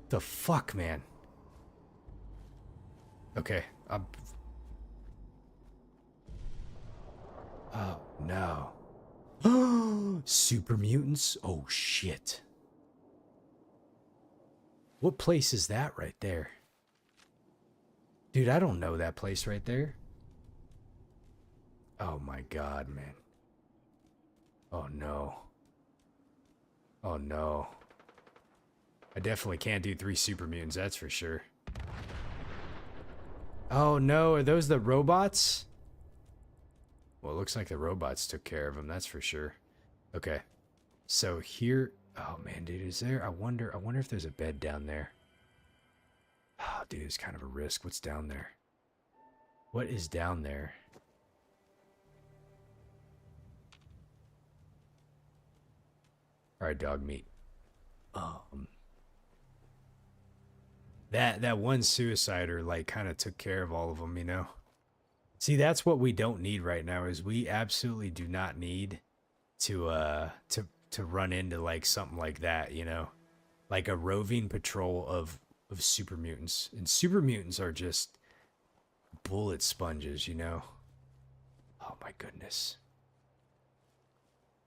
The fuck, man? Okay, oh, no. Super mutants? Oh, shit. What place is that right there? Dude, I don't know that place right there. Oh my god, man. Oh no. Oh no. I definitely can't do 3 super mutants, that's for sure. Oh no, are those the robots? Well, it looks like the robots took care of them, that's for sure. Okay. So here, oh man, dude, is there, I wonder if there's a bed down there. Oh, dude, it's kind of a risk. What's down there? What is down there? All right, dog meat. That one suicider, like, kind of took care of all of them, you know? See, that's what we don't need right now. Is we absolutely do not need to run into like something like that. You know, like a roving patrol of super mutants, and super mutants are just bullet sponges. You know. Oh my goodness.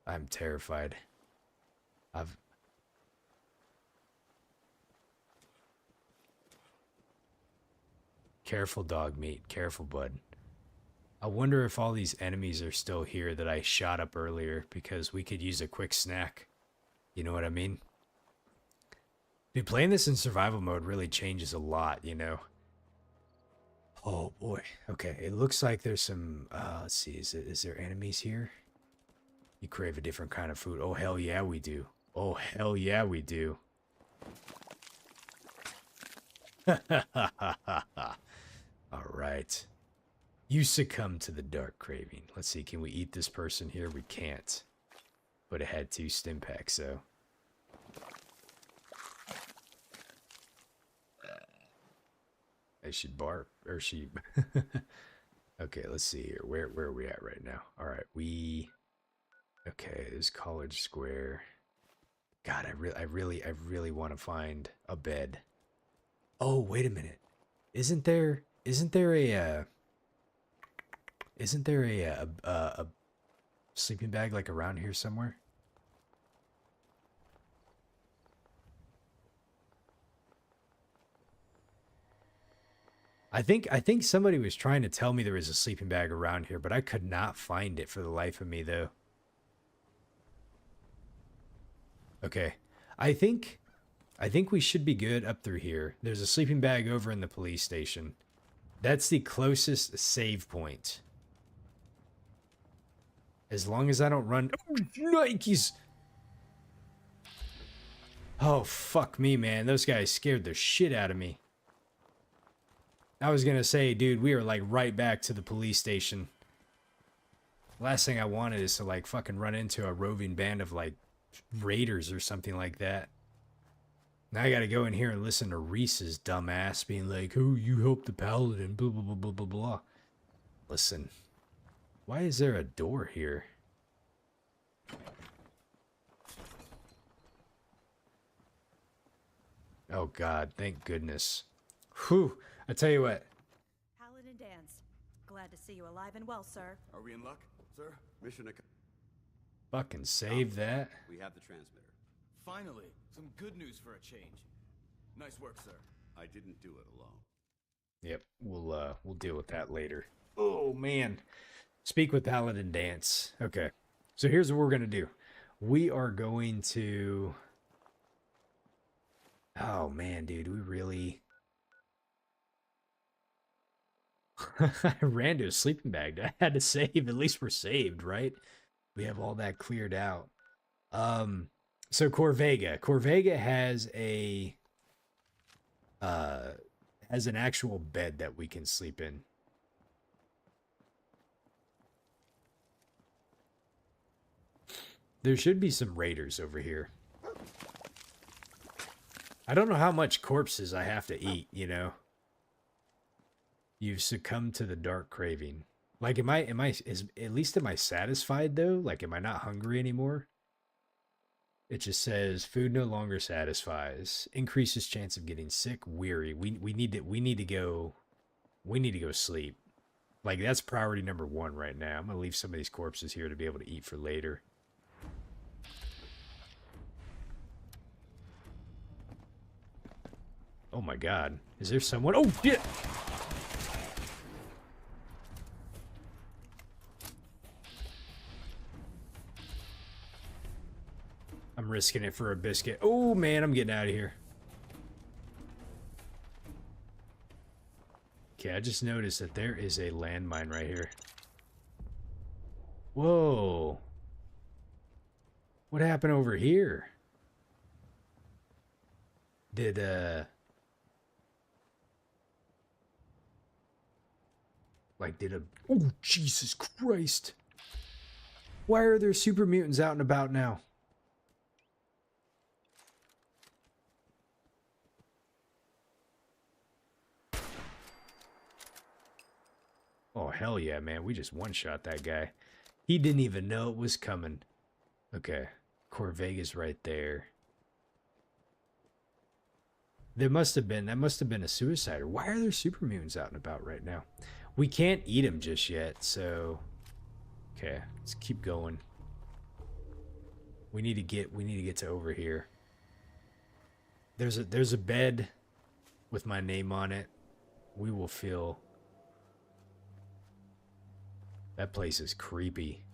I'm terrified. I've Careful, dog meat. Careful, bud. I wonder if all these enemies are still here that I shot up earlier because we could use a quick snack. You know what I mean? Dude, playing this in survival mode really changes a lot, you know? Oh boy. Okay, it looks like there's some, let's see, is there enemies here? You crave a different kind of food. Oh, hell yeah, we do. Oh, hell yeah, we do. All right. You succumb to the dark craving. Let's see, can we eat this person here? We can't. But it had 2 stim packs, so. I should bark, or she. Okay, let's see here. Where are we at right now? All right, okay, there's College Square. God, I really want to find a bed. Oh, wait a minute. Isn't there a sleeping bag like around here somewhere? I think somebody was trying to tell me there was a sleeping bag around here, but I could not find it for the life of me though. Okay. I think we should be good up through here. There's a sleeping bag over in the police station. That's the closest save point. As long as I don't run... Oh, Nikes! Oh, fuck me, man. Those guys scared the shit out of me. I was gonna say, dude, we are like right back to the police station. Last thing I wanted is to like fucking run into a roving band of like raiders or something like that. Now I gotta go in here and listen to Reese's dumbass being like, oh, you helped the paladin, blah, blah, blah, blah, blah, blah. Listen, why is there a door here? Oh, God, thank goodness. Whew, I tell you what. Paladin Dance. Glad to see you alive and well, sir. Are we in luck, sir? Mission accomplished. Fucking save that. We have the transmitter. Finally, some good news for a change. Nice work, sir. I didn't do it alone. Yep, we'll deal with that later. Oh man. Speak with Paladin Dance. Okay. So here's what we're gonna do. We are going to... Oh man, dude, we really... I ran to a sleeping bag. I had to save. At least we're saved, right? We have all that cleared out. So Corvega has a has an actual bed that we can sleep in. There should be some raiders over here. I don't know how much corpses I have to eat, you know. You've succumbed to the dark craving. Like, am I satisfied though? Like, am I not hungry anymore? It just says food no longer satisfies. Increases chance of getting sick, weary. We need to go sleep. Like, that's priority number 1 right now. I'm gonna leave some of these corpses here to be able to eat for later. Oh my God. Is there someone? Oh shit! I'm risking it for a biscuit. Oh man, I'm getting out of here. Okay, I just noticed that there is a landmine right here. Whoa. What happened over here? Oh, Jesus Christ. Why are there super mutants out and about now? Oh, hell yeah, man. We just one-shot that guy. He didn't even know it was coming. Okay. Corvega's right there. That must have been a suicider. Why are there super mutants out and about right now? We can't eat them just yet, so okay, let's keep going. We need to get to over here. There's a bed with my name on it. We will feel. That place is creepy.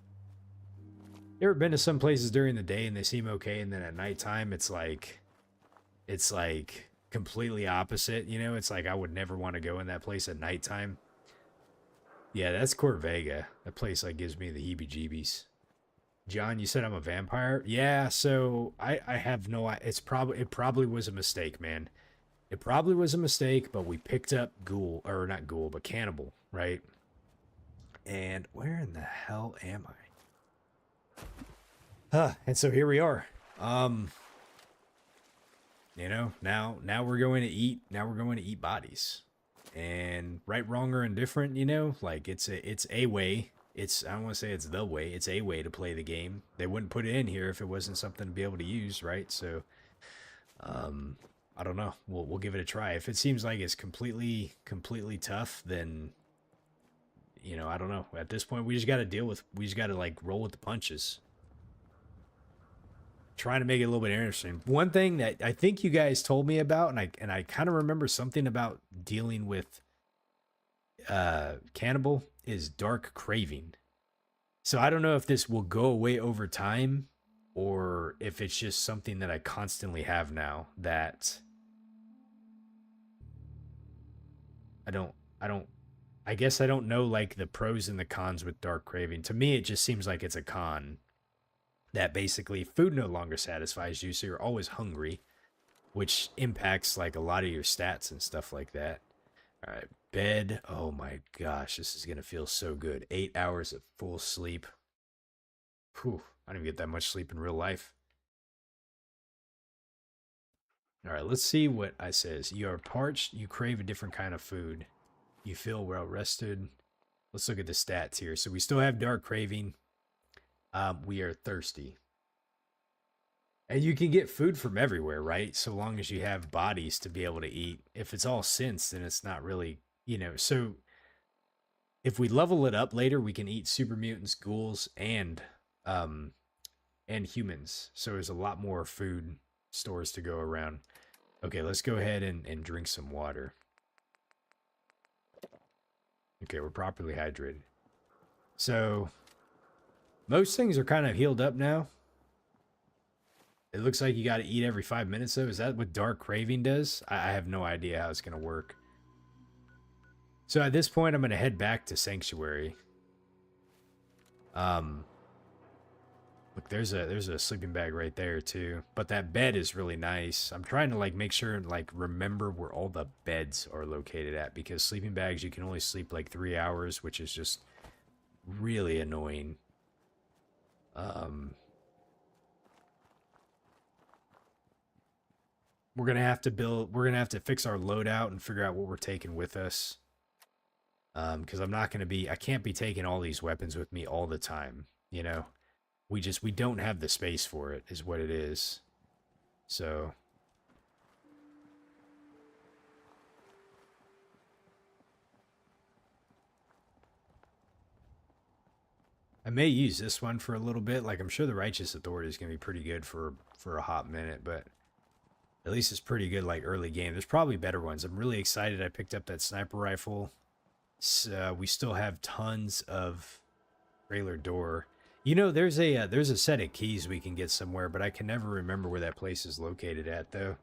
You ever been to some places during the day and they seem okay, and then at nighttime it's like completely opposite, you know? It's like I would never want to go in that place at nighttime. Yeah, that's Corvega. That place like gives me the heebie-jeebies. John, you said I'm a vampire? Yeah, so I have no... it probably was a mistake, man. It probably was a mistake, but we picked up ghoul, or not ghoul, but cannibal, right? And where in the hell am I? And so here we are. You know, now we're going to eat. Now we're going to eat bodies. And right, wrong, or indifferent, you know, like it's a way. It's, I don't want to say it's the way. It's a way to play the game. They wouldn't put it in here if it wasn't something to be able to use, right? So, I don't know. We'll give it a try. If it seems like it's completely tough, then, you know, I don't know. At this point, we just got to like roll with the punches. Trying to make it a little bit interesting. One thing that I think you guys told me about, and I kind of remember something about dealing with cannibal, is dark craving. So I don't know if this will go away over time, or if it's just something that I constantly have now that I guess I don't know like the pros and the cons with dark craving. To me, it just seems like it's a con. That basically food no longer satisfies you, so you're always hungry, which impacts like a lot of your stats and stuff like that. All right, bed. Oh my gosh, this is gonna feel so good. 8 hours of full sleep. Whew, I don't even get that much sleep in real life. All right, let's see what I says. You are parched. You crave a different kind of food. You feel well rested. Let's look at the stats here. So we still have dark craving. We are thirsty. And you can get food from everywhere, right? So long as you have bodies to be able to eat. If it's all synths, then it's not really, you know. So if we level it up later, we can eat super mutants, ghouls, and humans. So there's a lot more food stores to go around. Okay, let's go ahead and drink some water. Okay, we're properly hydrated. So most things are kind of healed up now. It looks like you got to eat every 5 minutes, though. Is that what dark craving does? I have no idea how it's going to work. So at this point, I'm going to head back to Sanctuary. Look, there's a sleeping bag right there, too. But that bed is really nice. I'm trying to, like, make sure and, like, remember where all the beds are located at. Because sleeping bags, you can only sleep, like, 3 hours, which is just really annoying. We're gonna have to fix our loadout and figure out what we're taking with us. Because I can't be taking all these weapons with me all the time, you know? We don't have the space for it, is what it is. So I may use this one for a little bit. Like, I'm sure the Righteous Authority is going to be pretty good for a hot minute, but at least it's pretty good, like, early game. There's probably better ones. I'm really excited I picked up that sniper rifle. So, we still have tons of trailer door. You know, there's a set of keys we can get somewhere, but I can never remember where that place is located at, though.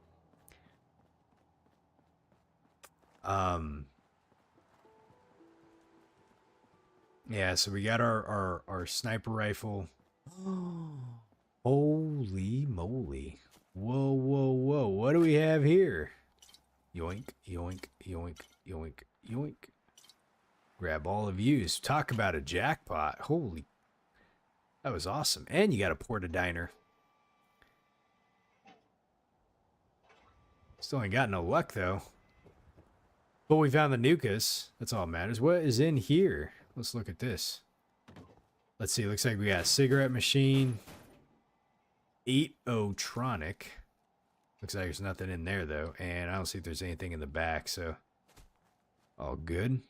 Yeah, so we got our sniper rifle. Holy moly. Whoa, whoa, whoa. What do we have here? Yoink, yoink, yoink, yoink, yoink. Grab all of yous. Talk about a jackpot. Holy. That was awesome. And you got a porta diner. Still ain't got no luck, though. But we found the Nukas. That's all that matters. What is in here? let's look at this. Let's see, looks like we got a cigarette machine. Eat-O-tronic. Looks like there's nothing in there, though. And I don't see if there's anything in the back, so... all good.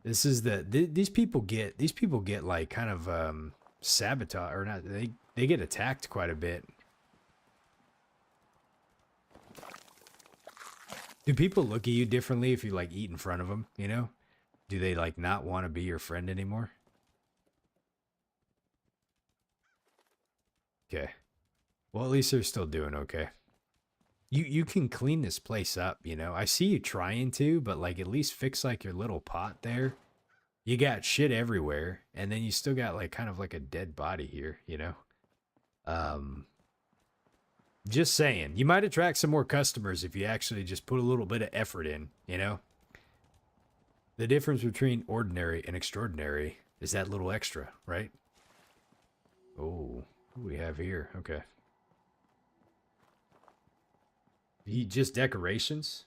This is the... these people get, like, kind of, sabotage... or not, they get attacked quite a bit. Do people look at you differently if you, like, eat in front of them, you know? Do they, like, not want to be your friend anymore? Okay. Well, at least they're still doing okay. You can clean this place up, you know? I see you trying to, but, like, at least fix, like, your little pot there. You got shit everywhere, and then you still got, like, kind of like a dead body here, you know? Just saying. You might attract some more customers if you actually just put a little bit of effort in, you know? The difference between ordinary and extraordinary is that little extra, right? Oh, what do we have here? Okay. Just decorations?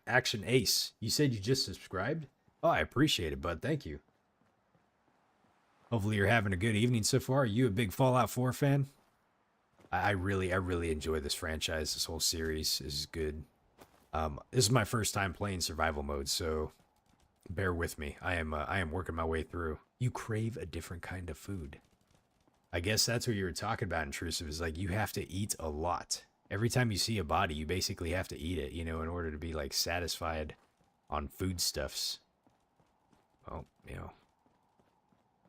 Action Ace. You said you just subscribed? Oh, I appreciate it, bud. Thank you. Hopefully you're having a good evening so far. Are you a big Fallout 4 fan? I really enjoy this franchise. This whole series is good. This is my first time playing survival mode, so bear with me. I am working my way through. You crave a different kind of food. I guess that's what you were talking about, Intrusive, is like you have to eat a lot. Every time you see a body, you basically have to eat it, you know, in order to be, like, satisfied on foodstuffs. Oh, you know.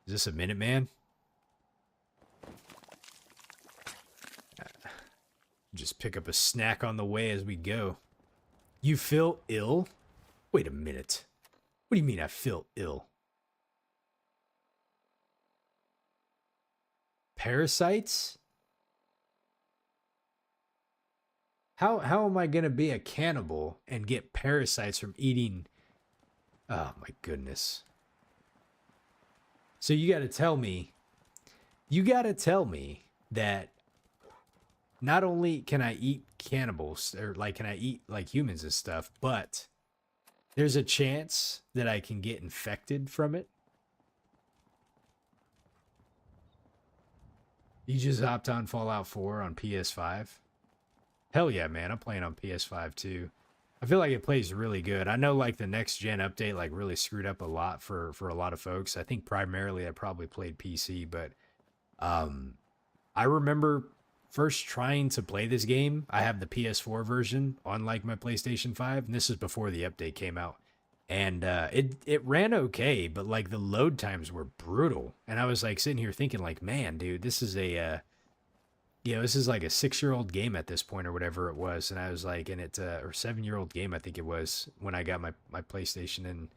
Is this a Minuteman? Just pick up a snack on the way as we go. You feel ill? Wait a minute. What do you mean I feel ill? Parasites? How am I going to be a cannibal and get parasites from eating? Oh my goodness. So you got to tell me that not only can I eat cannibals, or like can I eat like humans and stuff, but there's a chance that I can get infected from it. You just hopped on Fallout 4 on PS5? Hell yeah, man. I'm playing on PS5 too. I feel like it plays really good. I know like the next gen update like really screwed up a lot for a lot of folks. I think primarily I probably played PC, but I remember first trying to play this game. I have the PS4 version on like my PlayStation 5, and this is before the update came out. And it ran okay, but like the load times were brutal. And I was like sitting here thinking like, man, dude, this is a this is like a 6-year-old game at this point or whatever it was. And I was like, and it's or 7-year-old game, I think it was, when I got my PlayStation, and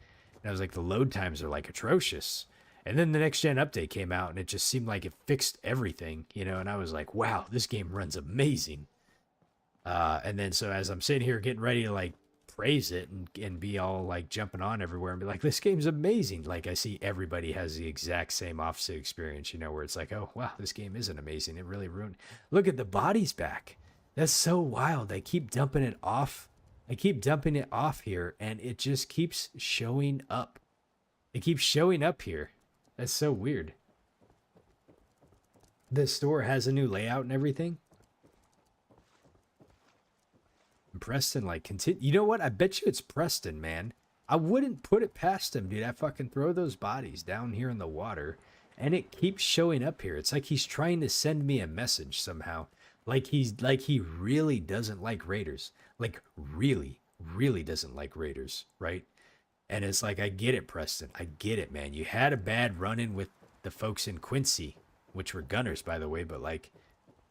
I was like, the load times are like atrocious. And then the next gen update came out, and it just seemed like it fixed everything, you know, and I was like, wow, this game runs amazing. And then so as I'm sitting here getting ready to like praise it and be all like jumping on everywhere and be like, this game's amazing. Like I see everybody has the exact same opposite experience, you know, where it's like, oh, wow, this game isn't amazing. It really ruined. Look at the bodies back. That's so wild. I keep dumping it off. I keep dumping it off here, and it just keeps showing up. It keeps showing up here. That's so weird. The store has a new layout and everything. Preston, like, continue. You know what? I bet you it's Preston, man. I wouldn't put it past him, dude. I fucking throw those bodies down here in the water, and it keeps showing up here. It's like he's trying to send me a message somehow. Like he really doesn't like Raiders. Like really doesn't like Raiders, right? And it's like, I get it, Preston. I get it, man. You had a bad run-in with the folks in Quincy, which were gunners, by the way, but like,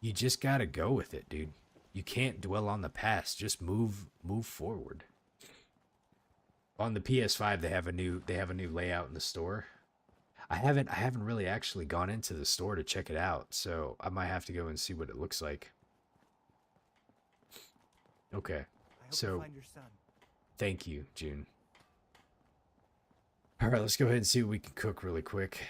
you just gotta go with it, dude. You can't dwell on the past. Just move forward. On the PS5, they have a new layout in the store. I haven't really actually gone into the store to check it out, so I might have to go and see what it looks like. Okay. So thank you, June. All right, let's go ahead and see what we can cook really quick.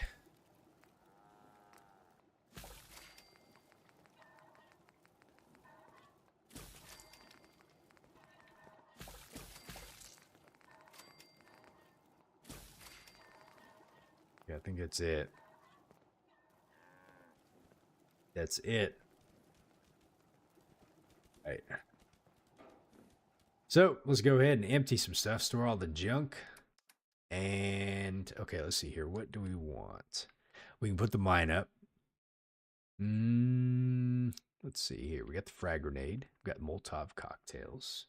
Yeah, I think that's it. That's it. Right. So let's go ahead and empty some stuff, store all the junk. And okay, let's see here. What do we want? We can put the mine up. Let's see here. We got the frag grenade. We got Molotov cocktails.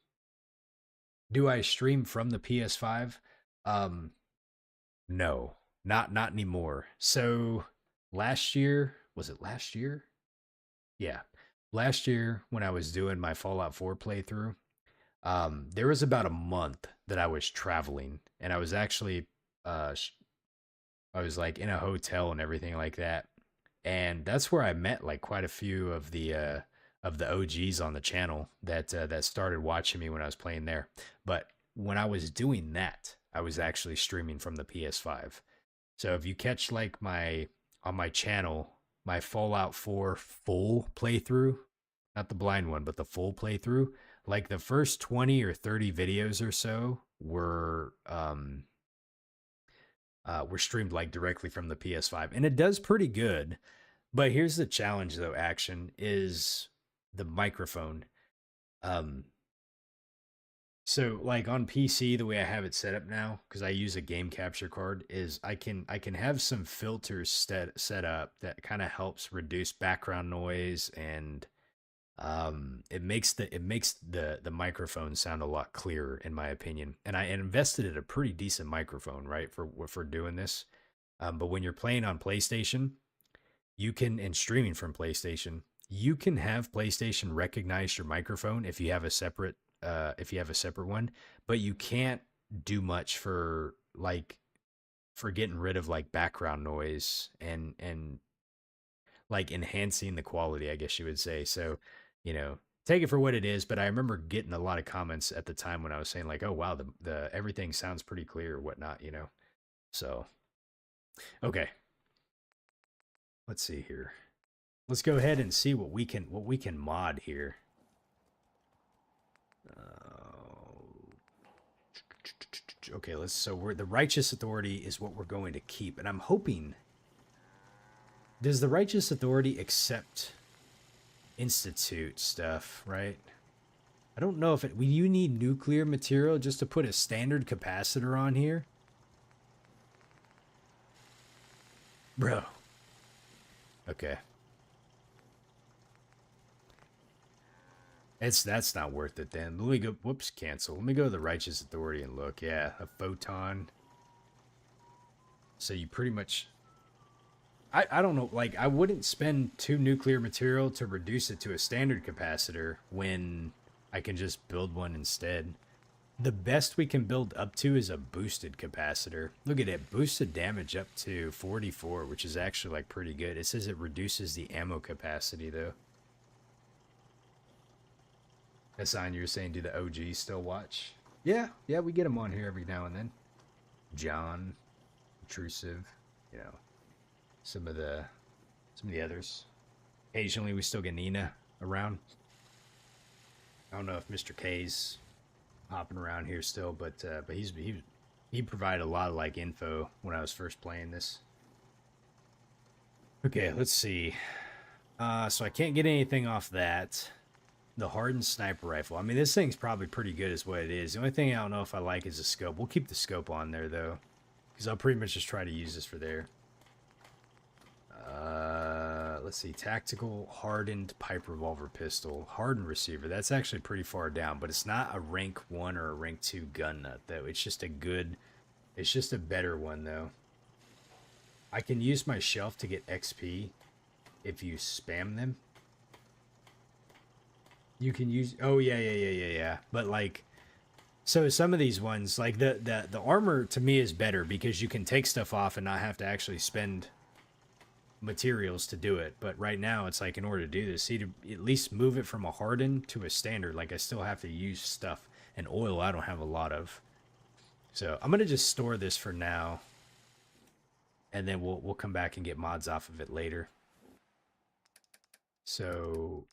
Do I stream from the PS5? No, not anymore. So last year, was it last year? Yeah. Last year when I was doing my Fallout 4 playthrough, there was about a month that I was traveling, and I was actually I was like in a hotel and everything like that. And that's where I met like quite a few of the OGs on the channel that that started watching me when I was playing there. But when I was doing that, I was actually streaming from the PS5. So if you catch like on my channel, my Fallout 4 full playthrough, not the blind one, but the full playthrough, like the first 20 or 30 videos or so were streamed like directly from the PS5, and it does pretty good. But here's the challenge though, Action, is the microphone. So like on PC, the way I have it set up now, because I use a game capture card, is I can have some filters set up that kind of helps reduce background noise, and it makes the microphone sound a lot clearer, in my opinion. And I invested in a pretty decent microphone, right, for doing this. But when you're playing on PlayStation, you can, and streaming from PlayStation, you can have PlayStation recognize your microphone if you have a separate one, but you can't do much for getting rid of like background noise and like enhancing the quality, I guess you would say. So, take it for what it is. But I remember getting a lot of comments at the time when I was saying like, "Oh wow, the everything sounds pretty clear," or whatnot, So, okay, let's see here. Let's go ahead and see what we can mod here. Okay, so the Righteous Authority is what we're going to keep, and I'm hoping. Does the Righteous Authority accept Institute stuff, right? I don't know if you need nuclear material just to put a standard capacitor on here. Bro. Okay. That's not worth it then. Let me go, whoops, cancel. Let me go to the Righteous Authority and look. Yeah, a photon. So you pretty much, I don't know, like I wouldn't spend 2 nuclear material to reduce it to a standard capacitor when I can just build one instead. The best we can build up to is a boosted capacitor. Look at it, boosted damage up to 44, which is actually like pretty good. It says it reduces the ammo capacity though. Hassan, you were saying, do the OGs still watch? Yeah, we get them on here every now and then. John, Intrusive, some of the others. Occasionally, we still get Nina around. I don't know if Mr. K's hopping around here still, but he provided a lot of like info when I was first playing this. Okay, let's see. So I can't get anything off that. The hardened sniper rifle. I mean, this thing's probably pretty good is what it is. The only thing I don't know if I like is the scope. We'll keep the scope on there, though. Because I'll pretty much just try to use this for there. Let's see. Tactical hardened pipe revolver pistol. Hardened receiver. That's actually pretty far down. But it's not a rank 1 or a rank 2 gun nut, though. It's just a good... It's just a better one, though. I can use my shelf to get XP if you spam them. You can use, oh yeah. But like, so some of these ones, like the armor to me is better because you can take stuff off and not have to actually spend materials to do it. But right now it's like, in order to do this, see, to at least move it from a hardened to a standard, like I still have to use stuff, and oil I don't have a lot of. So I'm gonna just store this for now, and then we'll come back and get mods off of it later. So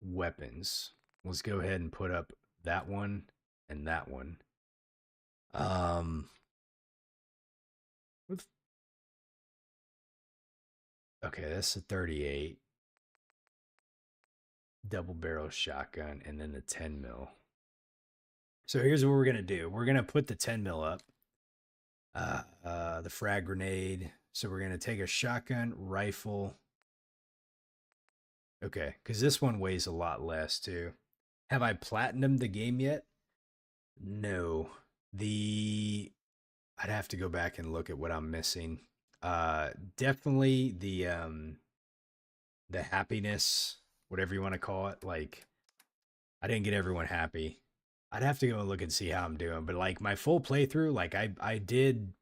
weapons. Let's go ahead and put up that one and that one. Okay, that's a 38. Double barrel shotgun, and then the 10 mil. So here's what we're gonna do. We're gonna put the 10 mil up. The frag grenade. So we're gonna take a shotgun, rifle. Okay, because this one weighs a lot less too. Have I platinumed the game yet? No. I'd have to go back and look at what I'm missing. Definitely the happiness, whatever you want to call it. Like, I didn't get everyone happy. I'd have to go and look and see how I'm doing. But like my full playthrough, like I did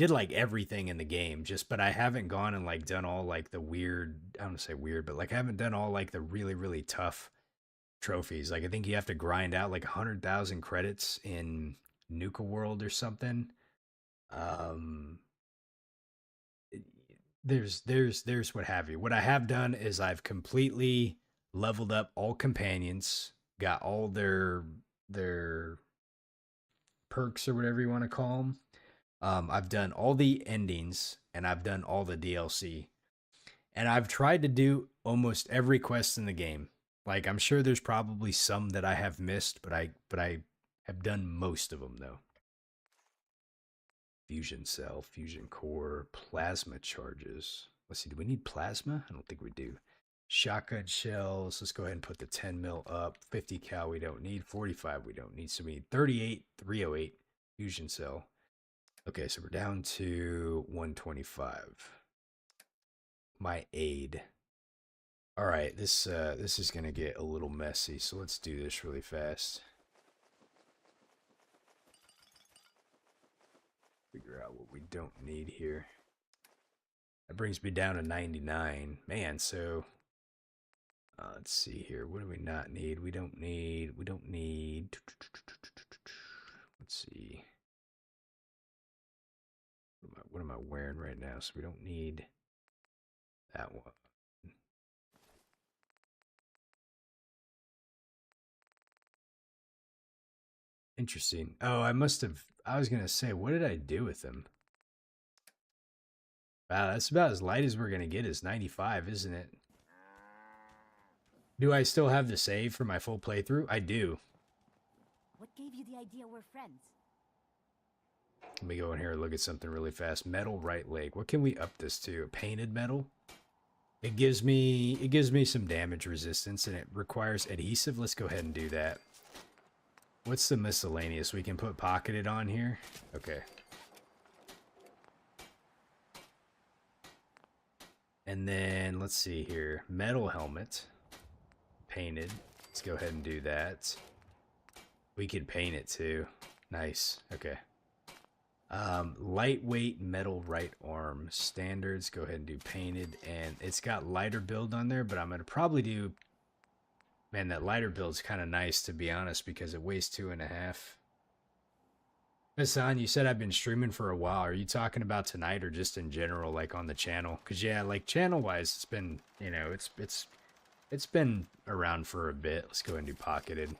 like everything in the game, but I haven't gone and like done all like the weird, I don't want to say weird, but like I haven't done all like the really, really tough trophies. Like I think you have to grind out like 100,000 credits in Nuka World or something. There's what have you. What I have done is I've completely leveled up all companions, got all their perks or whatever you want to call them. I've done all the endings and I've done all the DLC. And I've tried to do almost every quest in the game. Like I'm sure there's probably some that I have missed, but I have done most of them though. Fusion cell, fusion core, plasma charges. Let's see, do we need plasma? I don't think we do. Shotgun shells. Let's go ahead and put the 10 mil up. 50 cal we don't need. 45 we don't need. So we need 38, 308 fusion cell. Okay, so we're down to 125. My aid. All right, this is gonna get a little messy, so let's do this really fast. Figure out what we don't need here. That brings me down to 99. Man, so let's see here. What do we not need? We don't need. Let's see. What am I wearing right now? So we don't need that one. Interesting. Oh, I was going to say, what did I do with them? Wow, that's about as light as we're going to get is 95, isn't it? Do I still have the save for my full playthrough? I do. What gave you the idea we're friends? Let me go in here and look at something really fast. Metal right leg. What can we up this to? Painted metal? It gives me some damage resistance and it requires adhesive. Let's go ahead and do that. What's the miscellaneous? We can put pocketed on here. Okay. And then let's see here. Metal helmet. Painted. Let's go ahead and do that. We could paint it too. Nice. Okay. Lightweight metal right arm. Standards. Go ahead and do painted. And it's got lighter build on there, but I'm going to probably do... Man, that lighter build's kind of nice, to be honest, because it weighs 2.5. Hassan, you said I've been streaming for a while. Are you talking about tonight or just in general, like on the channel? Because, yeah, like channel-wise, it's been, you know, it's been around for a bit. Let's go ahead and do pocketed.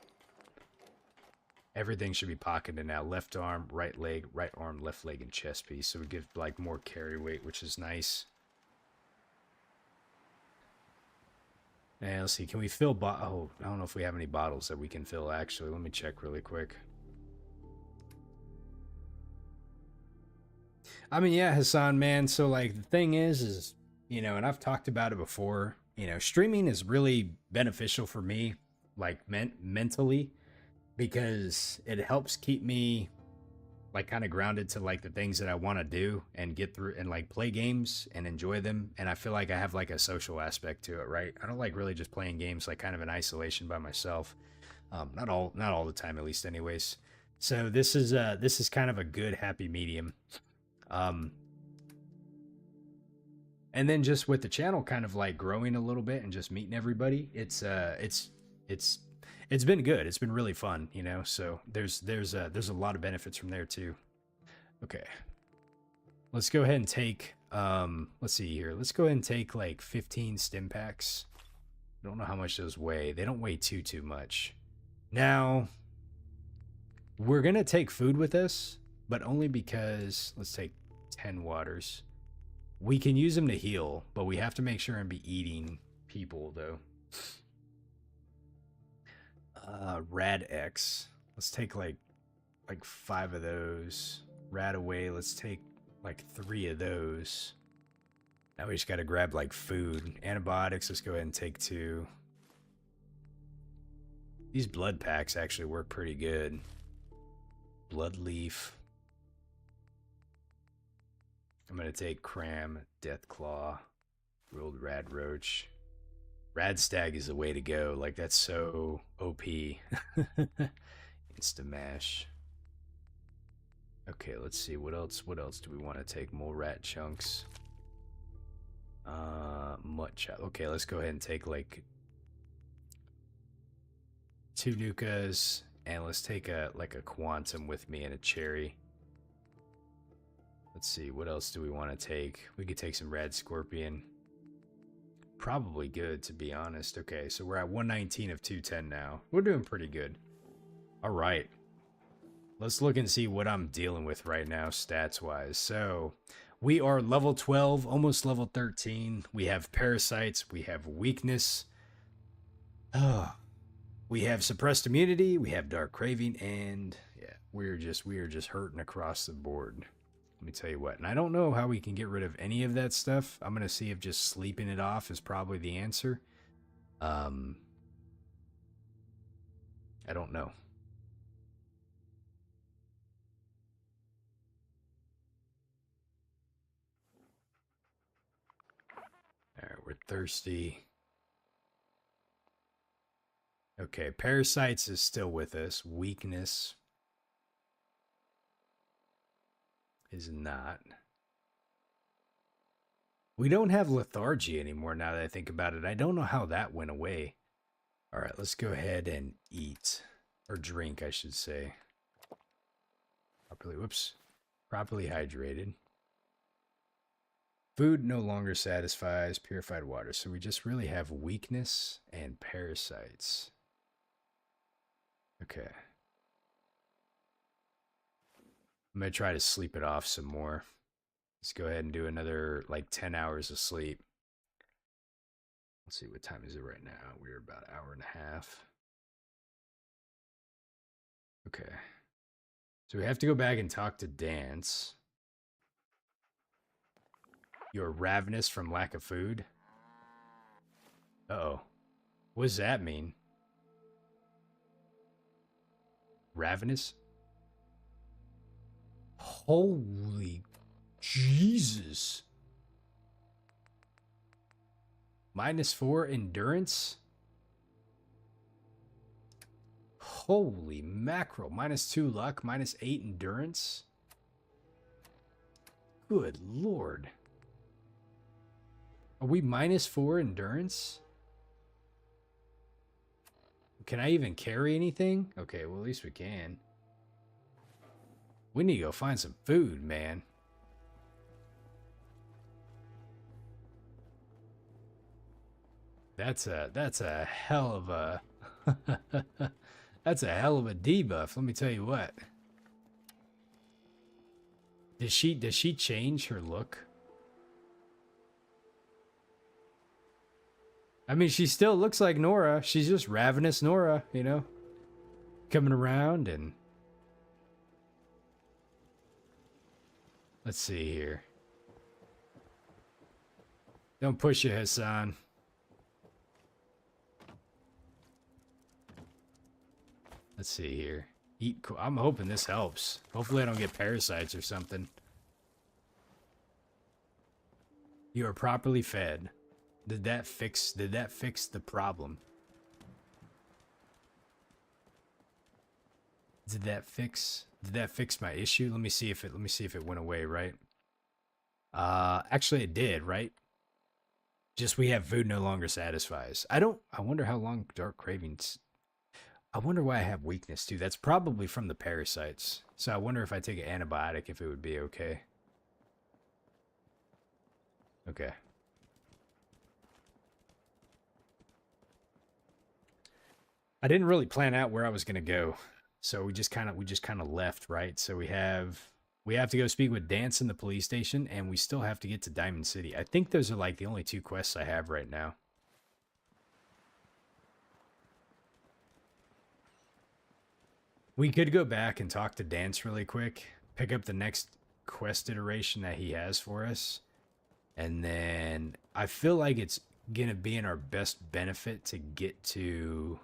Everything should be pocketed now. Left arm, right leg, right arm, left leg, and chest piece. So we give, like, more carry weight, which is nice. And let's see, can we fill oh, I don't know if we have any bottles that we can fill, actually. Let me check really quick. I mean, yeah, Hassan, man. So, like, the thing is, you know, and I've talked about it before, you know, streaming is really beneficial for me, like, mentally, because it helps keep me, like, kind of grounded to, like, the things that I want to do and get through and, like, play games and enjoy them. And I feel like I have, like, a social aspect to it, right? I don't like really just playing games, like, kind of in isolation by myself. Not all the time, at least anyways. So this is kind of a good, happy medium. And then just with the channel kind of, like, growing a little bit and just meeting everybody, it's been good. It's been really fun, you know. So there's a lot of benefits from there too. Okay, let's go ahead and take let's see here. Let's go ahead and take like 15 stim packs. I don't know how much those weigh. They don't weigh too much. Now we're gonna take food with us, but only because let's take 10 waters. We can use them to heal, but we have to make sure and be eating people, though. Rad X. Let's take like 5 of those. Rad away. Let's take like 3 of those. Now we just got to grab like food. Antibiotics. Let's go ahead and take 2. These blood packs actually work pretty good. Blood leaf. I'm going to take Cram, Death Claw, Rolled Rad Roach. Rad Stag is the way to go. Like, that's so OP. Insta mash. Okay, let's see. What else do we want to take? More rat chunks. Mutt chop. Okay, let's go ahead and take like 2 Nukas. And let's take a quantum with me and a cherry. Let's see, what else do we want to take? We could take some Rad Scorpion. Probably good, to be honest. Okay, so we're at 119 of 210 now. We're doing pretty good. All right. Let's look and see what I'm dealing with right now, stats-wise. So, we are level 12, almost level 13. We have Parasites. We have Weakness. We have Suppressed Immunity. We have Dark Craving. And, yeah, we are just hurting across the board. Let me tell you what. And I don't know how we can get rid of any of that stuff. I'm going to see if just sleeping it off is probably the answer. I don't know. Alright, we're thirsty. Okay, Parasites is still with us. Weakness is not. We don't have lethargy anymore now that I think about it. I don't know how that went away. Alright, let's go ahead and eat. Or drink, I should say. Properly hydrated. Food no longer satisfies. Purified water. So we just really have weakness and parasites. Okay. I'm going to try to sleep it off some more. Let's go ahead and do another like 10 hours of sleep. Let's see, what time is it right now? We're about an hour and a half. Okay. So we have to go back and talk to Dance. You're ravenous from lack of food? Uh-oh. What does that mean? Ravenous? Holy Jesus. -4 endurance? Holy mackerel. -2 luck, -8 endurance? Good lord. Are we -4 endurance? Can I even carry anything? Okay, well at least we can. We need to go find some food, man. That's a hell of a that's a hell of a debuff, let me tell you what. Does she change her look? I mean, she still looks like Nora. She's just ravenous Nora, you know? Coming around and... Let's see here. Don't push it, Hassan. Let's see here. I'm hoping this helps. Hopefully I don't get parasites or something. You are properly fed. Did that fix the problem? Did that fix my issue? Let me see if it went away, right? Actually it did, right? Just we have food no longer satisfies. I wonder how long Dark Cravings. I wonder why I have weakness too. That's probably from the parasites. So I wonder if I take an antibiotic if it would be okay. Okay. I didn't really plan out where I was gonna go, so we just kind of left, right? So we have We have to go speak with Dance in the police station, and we still have to get to Diamond City. I think those are like the only 2 quests I have right now. We could go back and talk to Dance really quick, pick up the next quest iteration that he has for us, and then I feel like it's gonna be in our best benefit to get to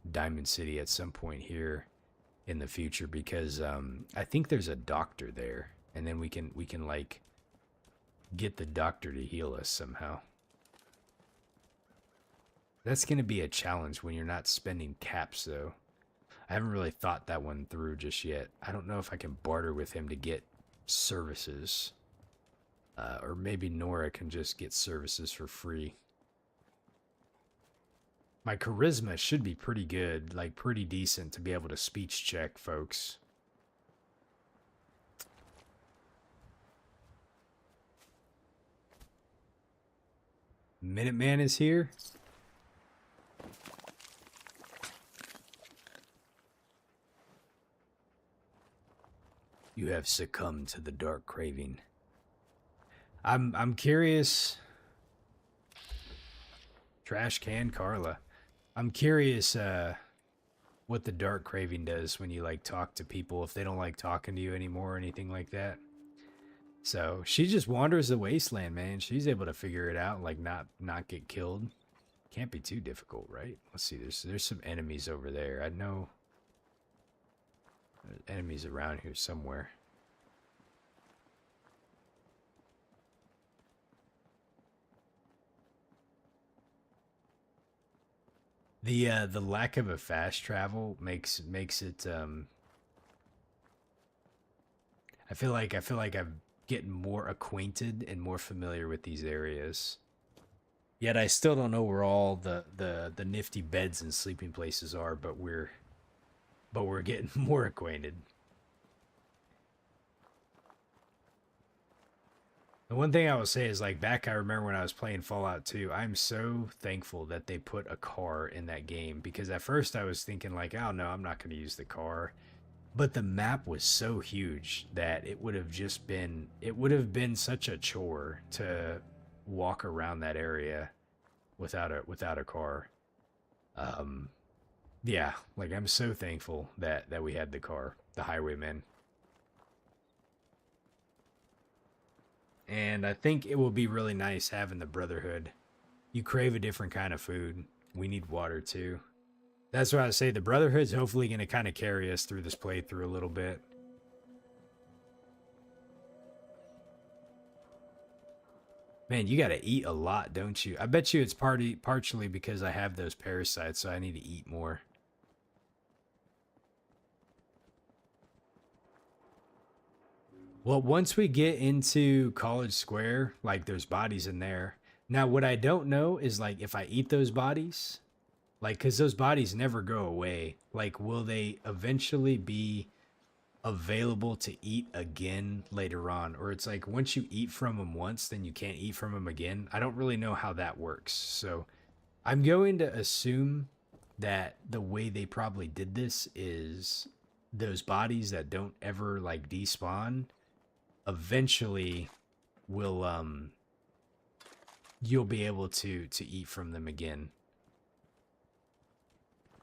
Diamond City at some point here in the future, because I think there's a doctor there, and then we can like get the doctor to heal us somehow. That's gonna be a challenge when you're not spending caps, though. I haven't really thought that one through just yet. I don't know if I can barter with him to get services, or maybe Nora can just get services for free. My charisma should be pretty good, like pretty decent to be able to speech check folks. Minuteman is here. You have succumbed to the dark craving. I'm curious. Trash can Carla. I'm curious what the dark craving does when you like talk to people, if they don't like talking to you anymore or anything like that. So she just wanders the wasteland, man. She's able to figure it out, like not get killed. Can't be too difficult, right? Let's see. There's some enemies over there. I know there's enemies around here somewhere. The lack of a fast travel makes it I feel like I'm getting more acquainted and more familiar with these areas. Yet I still don't know where all the nifty beds and sleeping places are, but we're getting more acquainted. The one thing I will say is, like, back I remember when I was playing Fallout 2, I'm so thankful that they put a car in that game, because at first I was thinking like, oh no, I'm not going to use the car. But the map was so huge that it would have been such a chore to walk around that area without a car. Yeah, like I'm so thankful that we had the car, the Highwaymen. And I think it will be really nice having the Brotherhood. You crave a different kind of food. We need water too. That's why I say the Brotherhood's hopefully going to kind of carry us through this playthrough a little bit. Man, you got to eat a lot, don't you? I bet you it's partially because I have those parasites, so I need to eat more. Well, once we get into College Square, like, there's bodies in there. Now, what I don't know is, like, if I eat those bodies, like, because those bodies never go away, like, will they eventually be available to eat again later on? Or it's like, once you eat from them once, then you can't eat from them again? I don't really know how that works. So I'm going to assume that the way they probably did this is those bodies that don't ever, like, despawn eventually will you'll be able to eat from them again.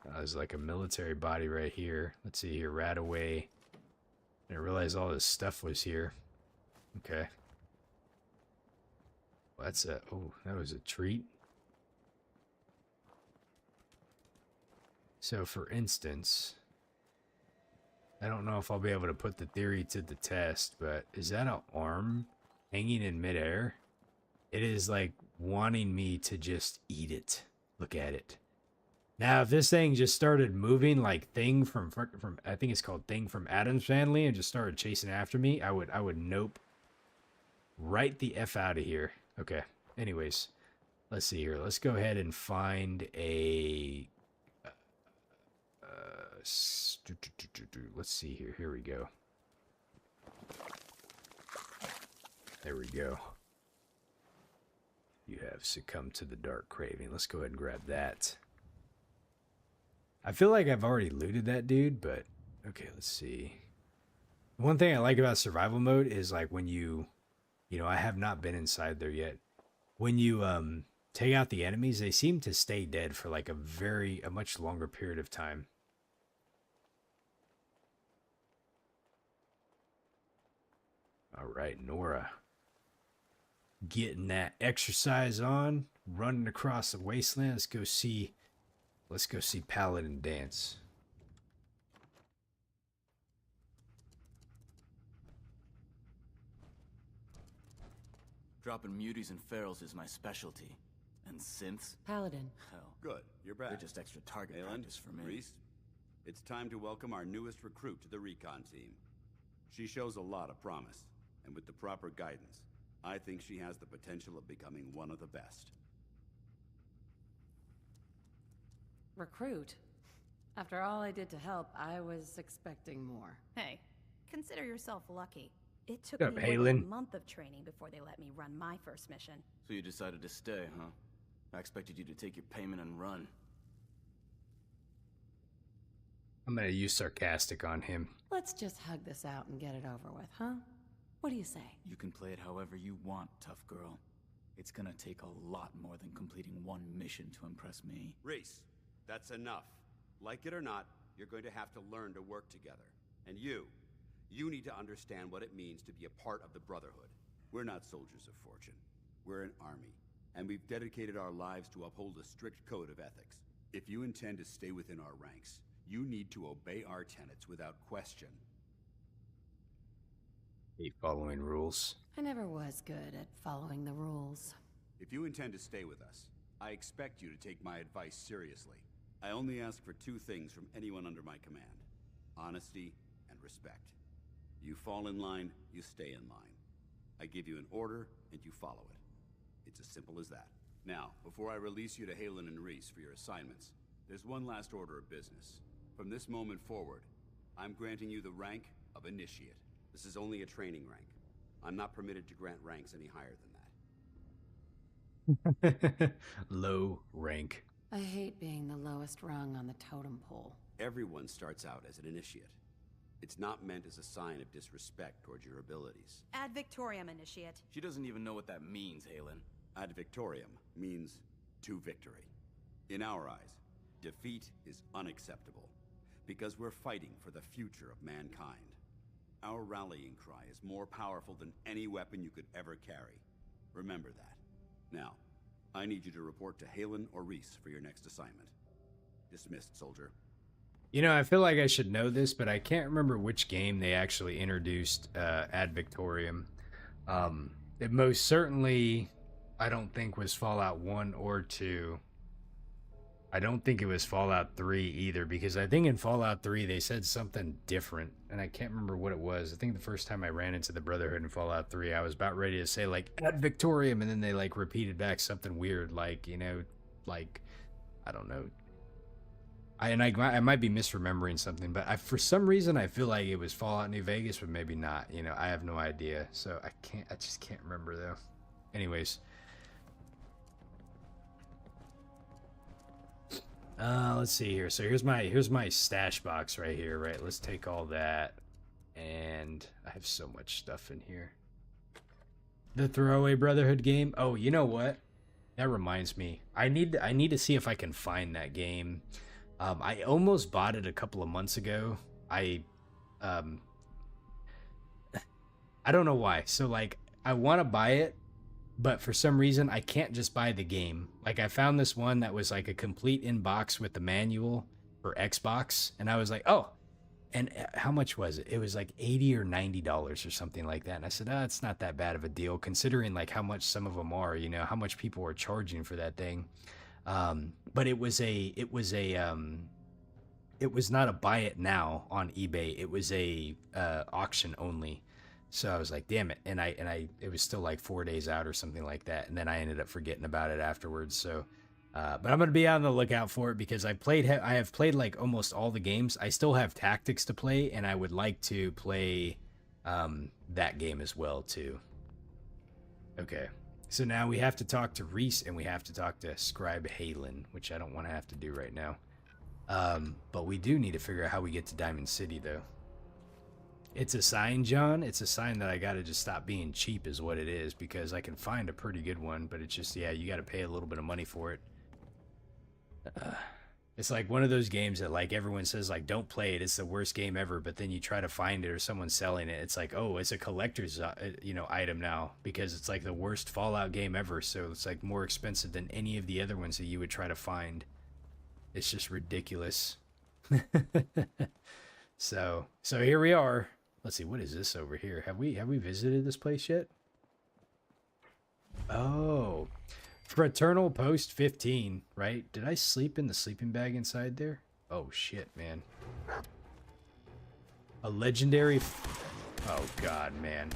There's like a military body right here. Let's see here, Radaway. I didn't realize all this stuff was here. Okay. Well, that's a, oh, that was a treat. So for instance, I don't know if I'll be able to put the theory to the test, but is that an arm hanging in midair? It is like wanting me to just eat it. Look at it. Now, if this thing just started moving like Thing from I think it's called Thing from Addams Family, and just started chasing after me, I would nope. Right the F out of here. Okay. Anyways, let's see here. Let's go ahead and find a let's see here. Here we go. There we go. You have succumbed to the dark craving. Let's go ahead and grab that. I feel like I've already looted that dude, but okay, let's see. One thing I like about survival mode is like when you know, I have not been inside there yet. When you take out the enemies, they seem to stay dead for like a much longer period of time. All right, Nora. Getting that exercise on, running across the wasteland. Let's go see Paladin dance. Dropping muties and ferals is my specialty. And synths? Paladin. Hell. Good, you're back. They're just extra target Aelin, practice for me. Reese, it's time to welcome our newest recruit to the recon team. She shows a lot of promise, and with the proper guidance, I think she has the potential of becoming one of the best. Recruit. After all I did to help, I was expecting more. Hey, consider yourself lucky. It took What's up, me more than a Aelin? month of training before they let me run my first mission. So you decided to stay, huh? I expected you to take your payment and run. I'm gonna use sarcastic on him. Let's just hug this out and get it over with, huh? What do you say? You can play it however you want, tough girl. It's gonna take a lot more than completing one mission to impress me. Reese, that's enough. Like it or not, you're going to have to learn to work together. And you need to understand what it means to be a part of the Brotherhood. We're not soldiers of fortune. We're an army, and we've dedicated our lives to uphold a strict code of ethics. If you intend to stay within our ranks, you need to obey our tenets without question. Hate following rules. I never was good at following the rules. If you intend to stay with us, I expect you to take my advice seriously. I only ask for two things from anyone under my command: honesty and respect. You fall in line, you stay in line. I give you an order, and you follow it. It's as simple as that. Now, before I release you to Aelin and Reese for your assignments, there's one last order of business. From this moment forward, I'm granting you the rank of Initiate. This is only a training rank. I'm not permitted to grant ranks any higher than that. Low rank. I hate being the lowest rung on the totem pole. Everyone starts out as an Initiate. It's not meant as a sign of disrespect towards your abilities. Ad Victoriam, Initiate. She doesn't even know what that means, Aelin. Ad Victoriam means to victory. In our eyes, defeat is unacceptable, because we're fighting for the future of mankind. Our rallying cry is more powerful than any weapon you could ever carry. Remember that. Now, I need you to report to Aelin or Reese for your next assignment. Dismissed, soldier. You know, I feel like I should know this, but I can't remember which game they actually introduced Ad Victoriam. It most certainly, I don't think, was Fallout 1 or 2. I don't think it was Fallout 3 either, because I think in Fallout 3 they said something different, and I can't remember what it was. I think the first time I ran into the Brotherhood in Fallout 3, I was about ready to say, like, Ad Victoriam, and then they, like, repeated back something weird, like, you know, like, I don't know. I might be misremembering something, but for some reason I feel like it was Fallout New Vegas, but maybe not. You know, I have no idea, so I just can't remember though. Anyways, let's see here. So here's my stash box right here. Right, let's take all that, and I have so much stuff in here. The throwaway Brotherhood game. Oh, you know what? That reminds me. I need to see if I can find that game. I almost bought it a couple of months ago. I don't know why. So like, I want to buy it, but for some reason I can't just buy the game. Like, I found this one that was like a complete in-box with the manual for Xbox, and I was like, oh, and how much was it? It was like $80 or $90 or something like that. And I said, oh, it's not that bad of a deal considering like how much some of them are, you know, how much people are charging for that thing. But it was not a buy it now on eBay. It was a auction only. So I was like, damn it. And it was still like 4 days out or something like that. And then I ended up forgetting about it afterwards. So, but I'm going to be on the lookout for it because I have played like almost all the games. I still have Tactics to play, and I would like to play, that game as well too. Okay. So now we have to talk to Reese, and we have to talk to Scribe Aelin, which I don't want to have to do right now. But we do need to figure out how we get to Diamond City, though. It's a sign, John. It's a sign that I gotta just stop being cheap is what it is, because I can find a pretty good one, but it's just, yeah, you gotta pay a little bit of money for it. It's like one of those games that like everyone says like don't play it, it's the worst game ever, but then you try to find it or someone's selling it, it's like, oh, it's a collector's item now because it's like the worst Fallout game ever, so it's like more expensive than any of the other ones that you would try to find. It's just ridiculous. So here we are. Let's see, what is this over here? Have we visited this place yet? Oh, Fraternal Post 15, right? Did I sleep in the sleeping bag inside there? Oh shit, man. A legendary. Oh god, man.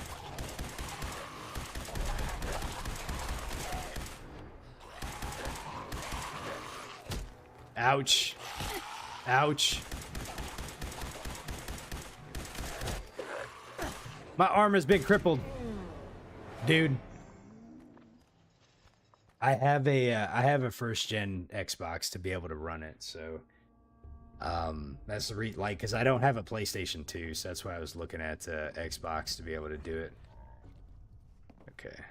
Ouch. Ouch. My arm has been crippled. Dude. I have a first gen Xbox to be able to run it, so that's the because I don't have a PlayStation 2, so that's why I was looking at Xbox to be able to do it. Okay.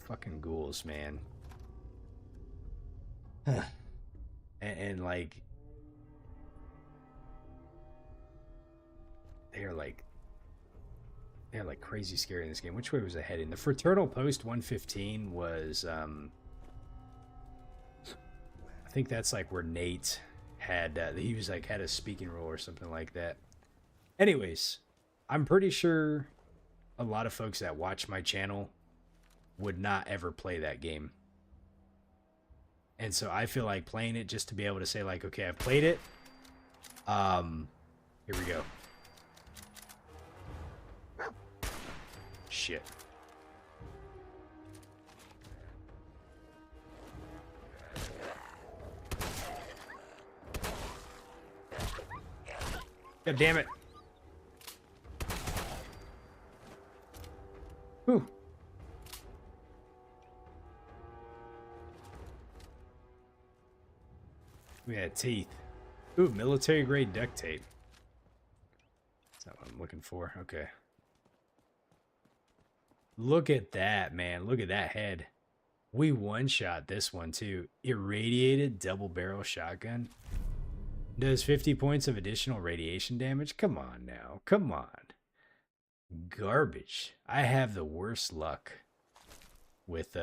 Fucking ghouls, man. and like they're like crazy scary in this game. Which way was I heading? The Fraternal Post 115 was I think that's like where Nate had he was like had a speaking role or something like that. Anyways, I'm pretty sure a lot of folks that watch my channel would not ever play that game. And so I feel like playing it just to be able to say like, okay, I've played it. Here we go. Shit. God damn it. Whew. We had teeth. Ooh, military grade duct tape. That's not what I'm looking for. Okay. Look at that, man. Look at that head. We one-shot this one, too. Irradiated double barrel shotgun. Does 50 points of additional radiation damage? Come on now. Come on. Garbage. I have the worst luck with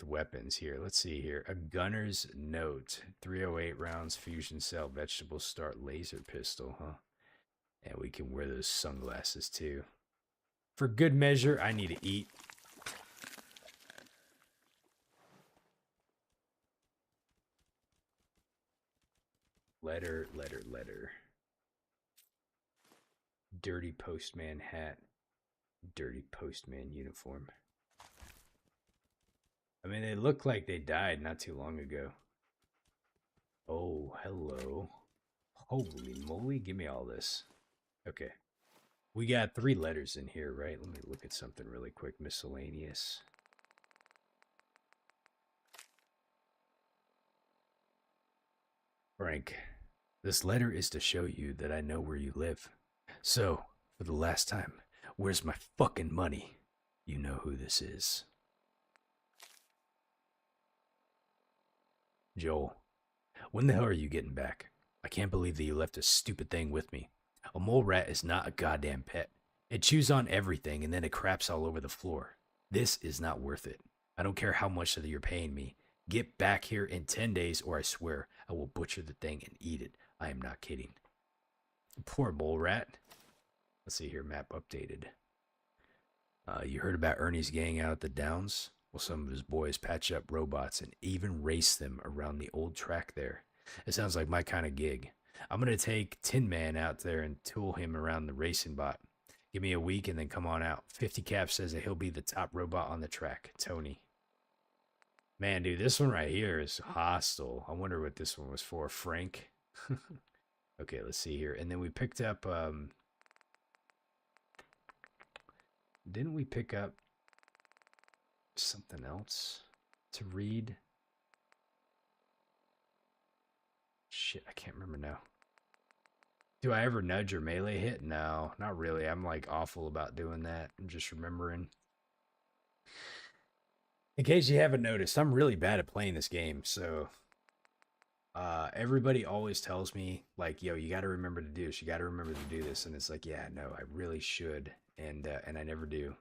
weapons here. Let's see here. A gunner's note. 308 rounds, fusion cell, vegetable start, laser pistol, huh? And we can wear those sunglasses too. For good measure, I need to eat. Letter. Dirty postman hat. Dirty postman uniform. I mean, they look like they died not too long ago. Oh, hello. Holy moly, give me all this. Okay. We got 3 letters in here, right? Let me look at something really quick. Miscellaneous. Frank, this letter is to show you that I know where you live. So, for the last time, where's my fucking money? You know who this is. Joel, when the hell are you getting back? I can't believe that you left this stupid thing with me. A mole rat is not a goddamn pet. It chews on everything and then it craps all over the floor. This is not worth it. I don't care how much that you're paying me. Get back here in 10 days or I swear I will butcher the thing and eat it. I am not kidding. Poor mole rat. Let's see here, map updated. You heard about Ernie's gang out at the Downs? Well, some of his boys patch up robots and even race them around the old track there. It sounds like my kind of gig. I'm going to take Tin Man out there and tool him around the racing bot. Give me a week and then come on out. 50 Cap says that he'll be the top robot on the track. Tony. Man, dude, this one right here is hostile. I wonder what this one was for. Frank? Okay, let's see here. And then we picked up... Didn't we pick up something else to read? shit, I can't remember now. Do I ever nudge or melee hit? No, not really. I'm like awful about doing that. I'm just remembering. In case you haven't noticed, I'm really bad at playing this game. So everybody always tells me like, yo, you got to remember to do this. You got to remember to do this. And it's like, yeah, no, I really should. And I never do.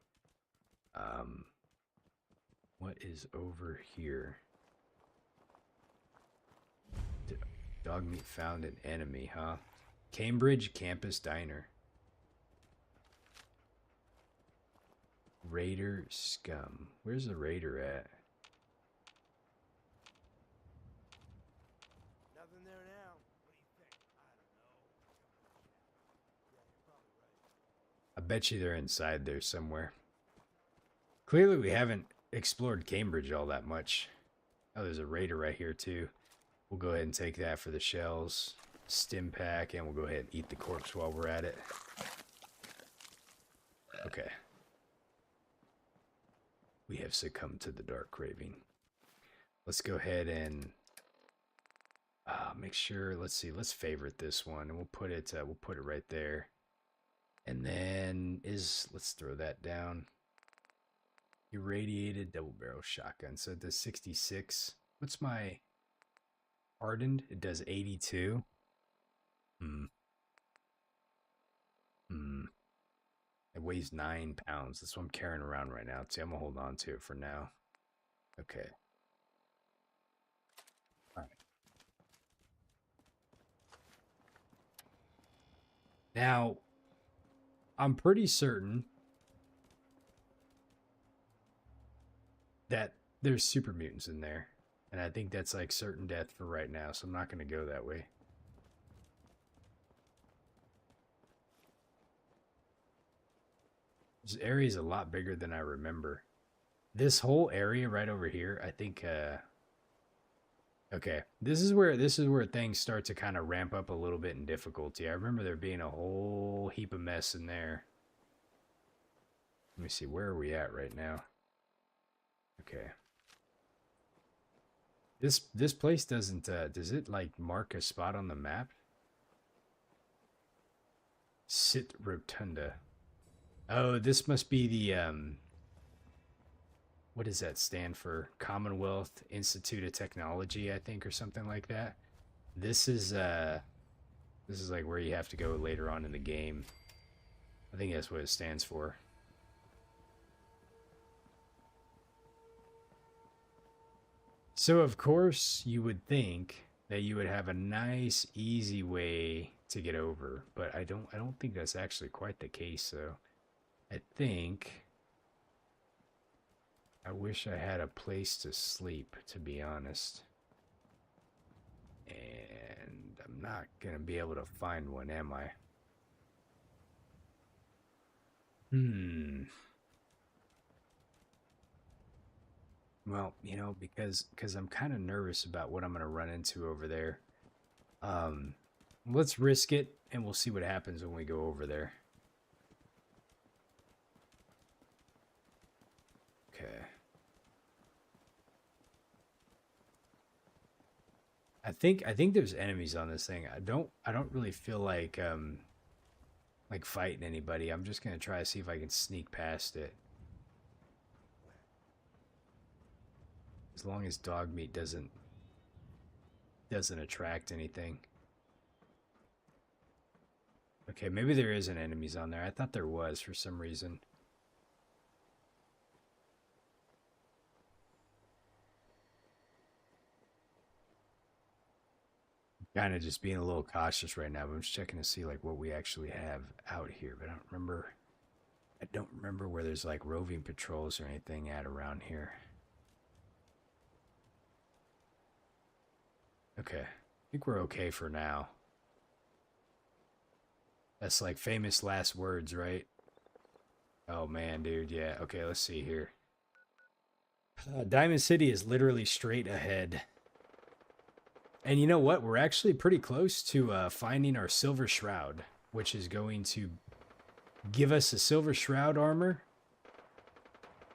What is over here? Dog meat found an enemy, huh? Cambridge Campus Diner. Raider scum. Where's the raider at? Nothing there now. What do you think? I don't know. Yeah, you're probably right. I bet you they're inside there somewhere. Clearly we haven't explored Cambridge all that much. Oh, there's a raider right here too. We'll go ahead and take that for the shells. Stim pack, and we'll go ahead and eat the corpse while we're at it. Okay. We have succumbed to the dark craving. Let's go ahead and make sure. Let's see. Let's favorite this one, and we'll put it right there. And then let's throw that down. Irradiated double barrel shotgun. So it does 66. What's my hardened? It does 82. It weighs 9 pounds. That's what I'm carrying around right now. See, I'm gonna hold on to it for now. Okay. All right. Now, I'm pretty certain that there's super mutants in there. And I think that's like certain death for right now, so I'm not gonna go that way. This area is a lot bigger than I remember. This whole area right over here, I think okay, this is where things start to kind of ramp up a little bit in difficulty. I remember there being a whole heap of mess in there. Let me see, where are we at right now? Okay. This place doesn't does it like mark a spot on the map? Sit Rotunda. Oh, this must be the what does that stand for? Commonwealth Institute of Technology, I think, or something like that. This is like where you have to go later on in the game. I think that's what it stands for. So of course you would think that you would have a nice, easy way to get over, but I don't think that's actually quite the case. So I think I wish I had a place to sleep, to be honest. And I'm not gonna be able to find one, am I? Well, you know, because I'm kind of nervous about what I'm going to run into over there. Let's risk it, and we'll see what happens when we go over there. Okay. I think there's enemies on this thing. I don't really feel like fighting anybody. I'm just going to try to see if I can sneak past it. As long as dog meat doesn't attract anything. Okay, maybe there isn't enemies on there. I thought there was for some reason. Kind of just being a little cautious right now, but I'm just checking to see like what we actually have out here. But I don't remember where there's like roving patrols or anything at around here. Okay, I think we're okay for now. That's like famous last words, right? Oh man, dude, yeah. Okay, let's see here. Diamond City is literally straight ahead. And you know what? We're actually pretty close to finding our Silver Shroud, which is going to give us a Silver Shroud armor.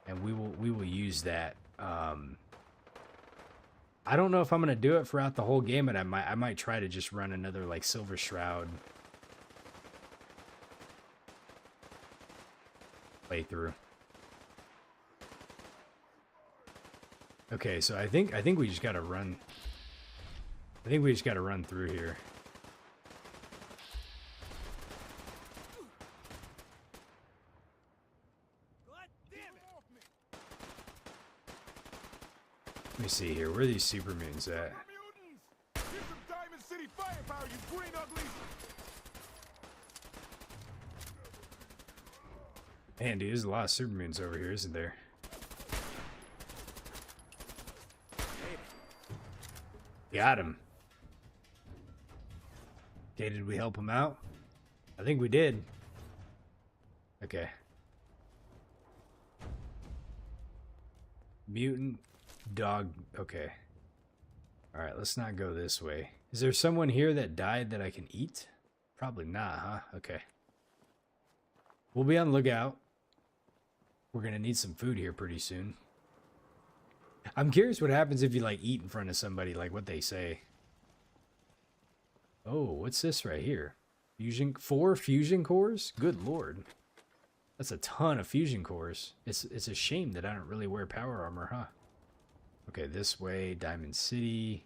And we will use that I don't know if I'm gonna do it throughout the whole game, but I might try to just run another like Silver Shroud playthrough. Okay, so I think we just gotta run. I think we just gotta run through here. God damn it! Off me! Let me see here. Where are these super moons at? Mutants! Here's some Diamond City firepower, you green uglies! Man, dude, there's a lot of super moons over here, isn't there? Got him. Okay, did we help him out? I think we did. Okay. Mutant dog. Okay. All right, let's not go this way. Is there someone here that died that I can eat? Probably not, huh? Okay. We'll be on the lookout. We're gonna need some food here pretty soon. I'm curious what happens if you like eat in front of somebody, like what they say. Oh, what's this right here? 4 fusion cores? Good lord. That's a ton of fusion cores. It's a shame that I don't really wear power armor, huh? Okay, this way, Diamond City.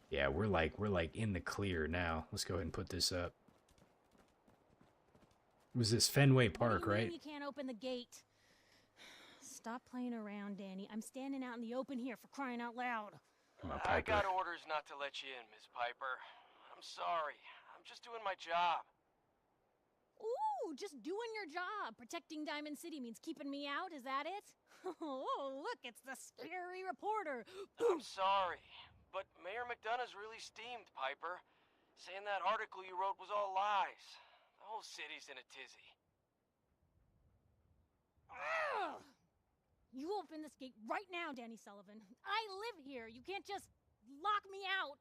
Yeah, we're like in the clear now. Let's go ahead and put this up. It was this Fenway Park, right? You can't open the gate. Stop playing around, Danny. I'm standing out in the open here for crying out loud. Come on, I Piper. got orders not to let you in, Miss Piper. I'm sorry. I'm just doing my job. Ooh, just doing your job. Protecting Diamond City means keeping me out, is that it? Oh, look, it's the scary reporter. I'm sorry, but Mayor McDonough's really steamed, Piper. Saying that article you wrote was all lies. The whole city's in a tizzy. Ugh! You open this gate right now, Danny Sullivan. I live here. You can't just lock me out.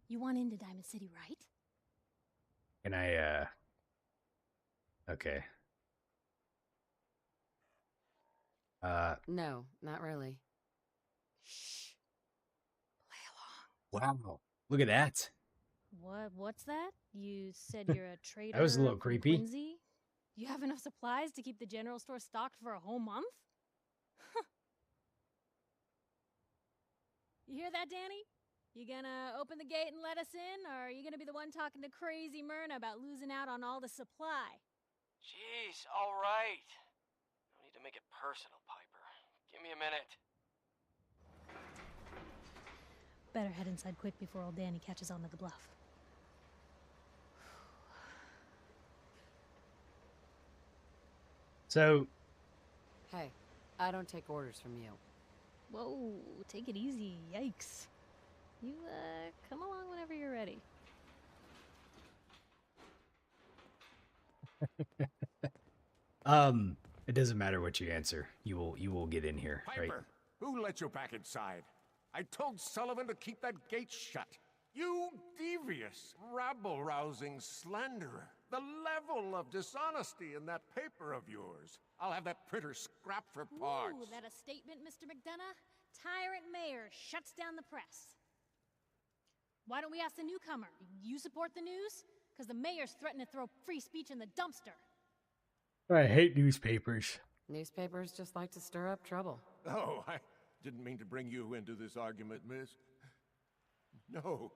You want into Diamond City, right? Can I, okay. No, not really. Shh. Play along. Wow. Look at that. What's that? You said you're a trader. That was a little from creepy. Quincy? You have enough supplies to keep the general store stocked for a whole month? You hear that, Danny? You gonna open the gate and let us in, or are you gonna be the one talking to crazy Myrna about losing out on all the supply? Jeez, all right. No need to make it personal, Piper. Give me a minute. Better head inside quick before old Danny catches on to the bluff. So, Hey, I don't take orders from you. Whoa, take it easy. Yikes. You, come along whenever you're ready. it doesn't matter what you answer. You will get in here, Piper, right? who let you back inside? I told Sullivan to keep that gate shut. You devious, rabble-rousing slanderer. The level of dishonesty in that paper of yours. I'll have that printer scrapped for parts. Ooh, that a statement, Mr. McDonough? Tyrant mayor shuts down the press. Why don't we ask the newcomer? You support the news? Because the mayor's threatened to throw free speech in the dumpster. I hate newspapers. Newspapers just like to stir up trouble. Oh, I didn't mean to bring you into this argument, miss. No.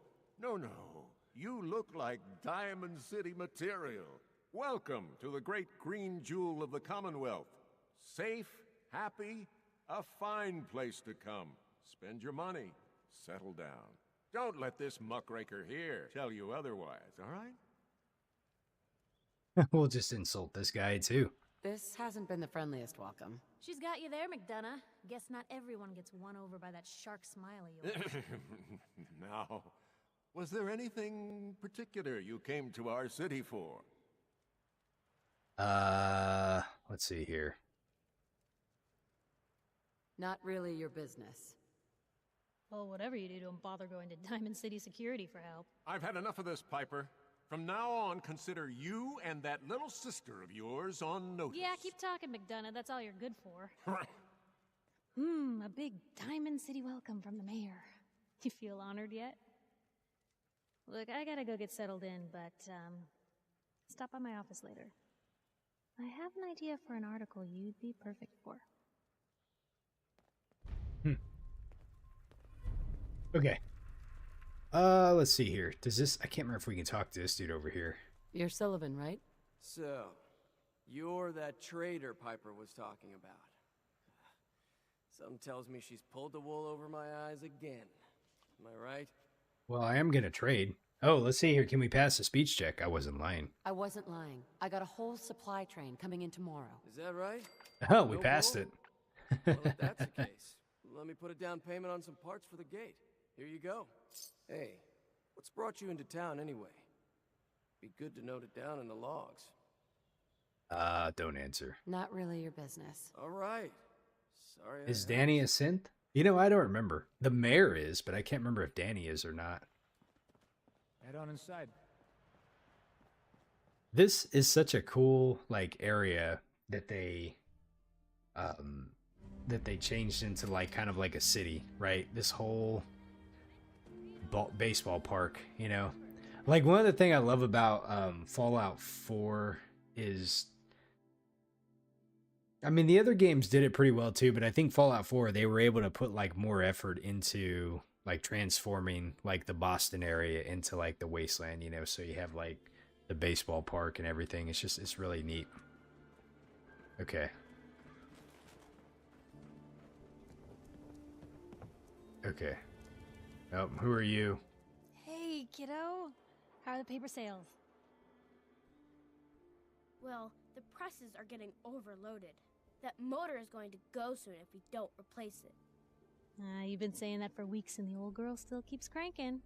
You look like Diamond City material. Welcome to the great green jewel of the Commonwealth. Safe, happy, a fine place to come. Spend your money. Settle down. Don't let this muckraker here tell you otherwise, all right? We'll just insult this guy, too. This hasn't been the friendliest welcome. She's got you there, McDonough. Guess not everyone gets won over by that shark smile of yours. Now, was there anything particular you came to our city for? Let's see here. Not really your business. Well, whatever you do, don't bother going to Diamond City Security for help. I've had enough of this, Piper. From now on, consider you and that little sister of yours on notice. Yeah, keep talking, McDonough. That's all you're good for. A big Diamond City welcome from the mayor. You feel honored yet? Look, I gotta go get settled in, but, stop by my office later. I have an idea for an article you'd be perfect for. Okay. Let's see here. Does this... I can't remember if we can talk to this dude over here. You're Sullivan, right? So, you're that traitor Piper was talking about. Something tells me she's pulled the wool over my eyes again. Am I right? Well, I am gonna trade. Oh, let's see here. Can we pass the speech check? I wasn't lying. I wasn't lying. I got a whole supply train coming in tomorrow. Is that right? Oh, we No passed bull? it. Well, if that's the case, let me put a down payment on some parts for the gate. Here you go. Hey, what's brought you into town anyway? Be good to note it down in the logs. Don't answer. Not really your business. All right. Sorry. Is Danny a synth? You know, I don't remember. The mayor is, but I can't remember if Danny is or not. Head on inside. This is such a cool, like, area that they changed into, like, kind of like a city, right? This whole baseball park, you know? Like, one of the things I love about Fallout 4 is... I mean, the other games did it pretty well too, but I think Fallout 4, they were able to put like more effort into like transforming like the Boston area into like the wasteland, you know, so you have like the baseball park and everything. It's really neat. Okay. Okay. Oh, who are you? Hey, kiddo. How are the paper sales? Well, the presses are getting overloaded. That motor is going to go soon if we don't replace it. You've been saying that for weeks and the old girl still keeps cranking.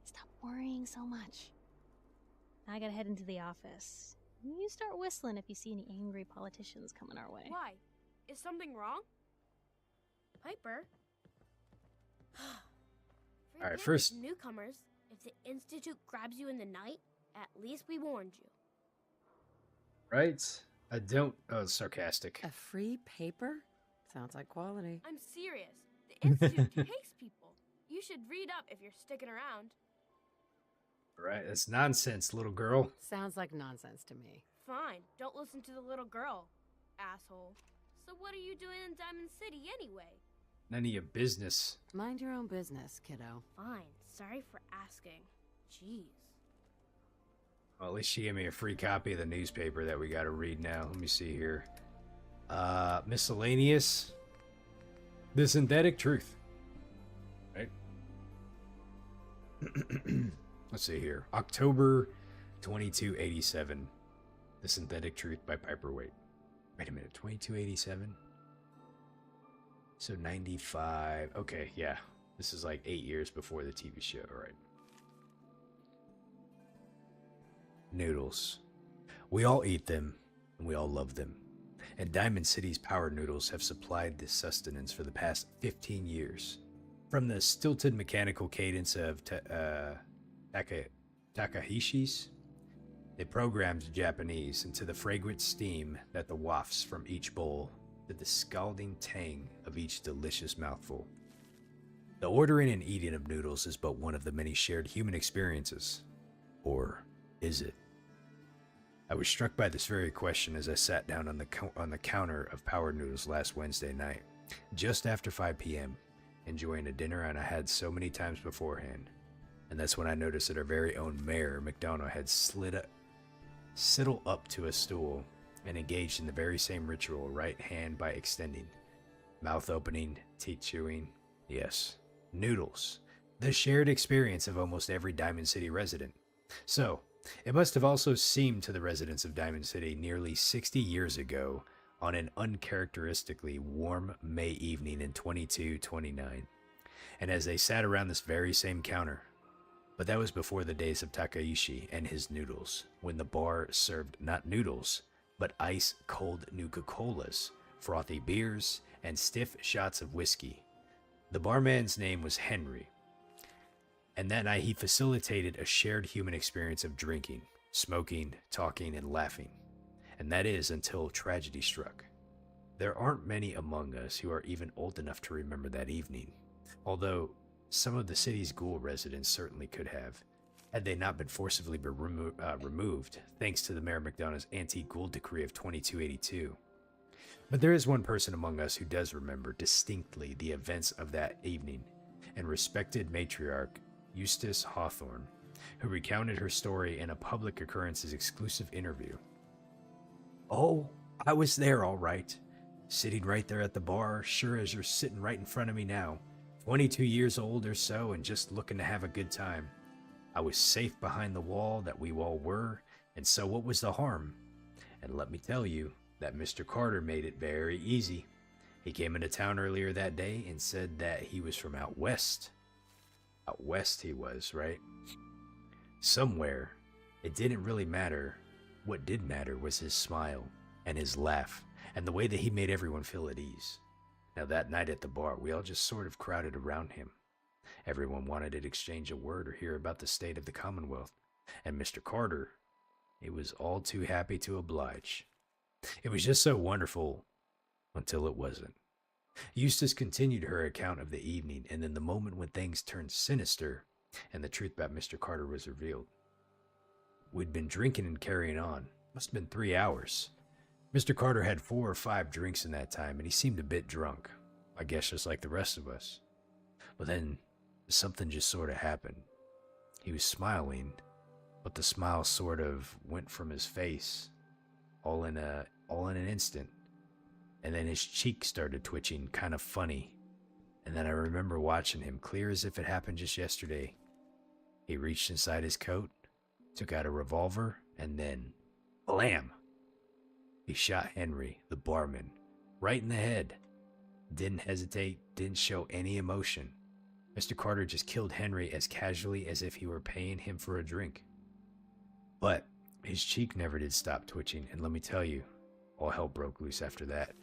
Stop worrying so much. I gotta head into the office. You start whistling if you see any angry politicians coming our way. Why? Is something wrong? Piper? All right, first... Newcomers, if the Institute grabs you in the night, at least we warned you. Right? I don't... Oh, it's sarcastic. A free paper? Sounds like quality. I'm serious. The Institute takes people. You should read up if you're sticking around. Right, that's nonsense, little girl. Sounds like nonsense to me. Fine, don't listen to the little girl, asshole. So what are you doing in Diamond City anyway? None of your business. Mind your own business, kiddo. Fine, sorry for asking. Jeez. Well, at least she gave me a free copy of the newspaper that we got to read now. Let me see here. Miscellaneous. The Synthetic Truth. Right? Let's see here. October 2287. The Synthetic Truth by Piper Waite. Wait a minute. 2287? So 95. Okay, yeah. This is like 8 years before the TV show. All right. Noodles. We all eat them, and we all love them. And Diamond City's power noodles have supplied this sustenance for the past 15 years. From the stilted mechanical cadence of Takahishis, they programmed Japanese into the fragrant steam that the wafts from each bowl, to the scalding tang of each delicious mouthful. The ordering and eating of noodles is but one of the many shared human experiences. Or is it? I was struck by this very question as I sat down on the counter of Power Noodles last Wednesday night, just after 5 p.m., enjoying a dinner I had so many times beforehand. And that's when I noticed that our very own Mayor McDonough had sidled up to a stool and engaged in the very same ritual, right hand by extending, mouth opening, teeth chewing. Yes, noodles, the shared experience of almost every Diamond City resident. So, it must have also seemed to the residents of Diamond City nearly 60 years ago on an uncharacteristically warm May evening in 2229, and as they sat around this very same counter. But that was before the days of Takaishi and his noodles, when the bar served not noodles, but ice-cold Nuka-Colas, frothy beers, and stiff shots of whiskey. The barman's name was Henry, And that night he facilitated a shared human experience of drinking, smoking, talking, and laughing. And that is until tragedy struck. There aren't many among us who are even old enough to remember that evening, although some of the city's ghoul residents certainly could have, had they not been forcibly removed thanks to the Mayor McDonough's anti-ghoul decree of 2282. But there is one person among us who does remember distinctly the events of that evening, and respected matriarch Eustace Hawthorne, who recounted her story in a public occurrence's exclusive interview. "Oh, I was there all right. Sitting right there at the bar, sure as you're sitting right in front of me now. 22 years old or so and just looking to have a good time. I was safe behind the wall that we all were, and so what was the harm? And let me tell you that Mr. Carter made it very easy. He came into town earlier that day and said that he was from out west. Out west he was, right? Somewhere. It didn't really matter. What did matter was his smile and his laugh and the way that he made everyone feel at ease. Now that night at the bar, we all just sort of crowded around him. Everyone wanted to exchange a word or hear about the state of the Commonwealth. And Mr. Carter, he was all too happy to oblige. It was just so wonderful until it wasn't. Eustace continued her account of the evening, and then the moment when things turned sinister and the truth about Mr. Carter was revealed. We'd been drinking and carrying on. Must have been 3 hours. Mr. Carter had 4 or 5 drinks in that time, and he seemed a bit drunk. I guess just like the rest of us. But then something just sort of happened. He was smiling, but the smile sort of went from his face, all in an instant. And then his cheek started twitching, kind of funny. And then I remember watching him, clear as if it happened just yesterday. He reached inside his coat, took out a revolver, and then, blam! He shot Henry, the barman, right in the head. Didn't hesitate, didn't show any emotion. Mr. Carter just killed Henry as casually as if he were paying him for a drink. But his cheek never did stop twitching, and let me tell you, all hell broke loose after that.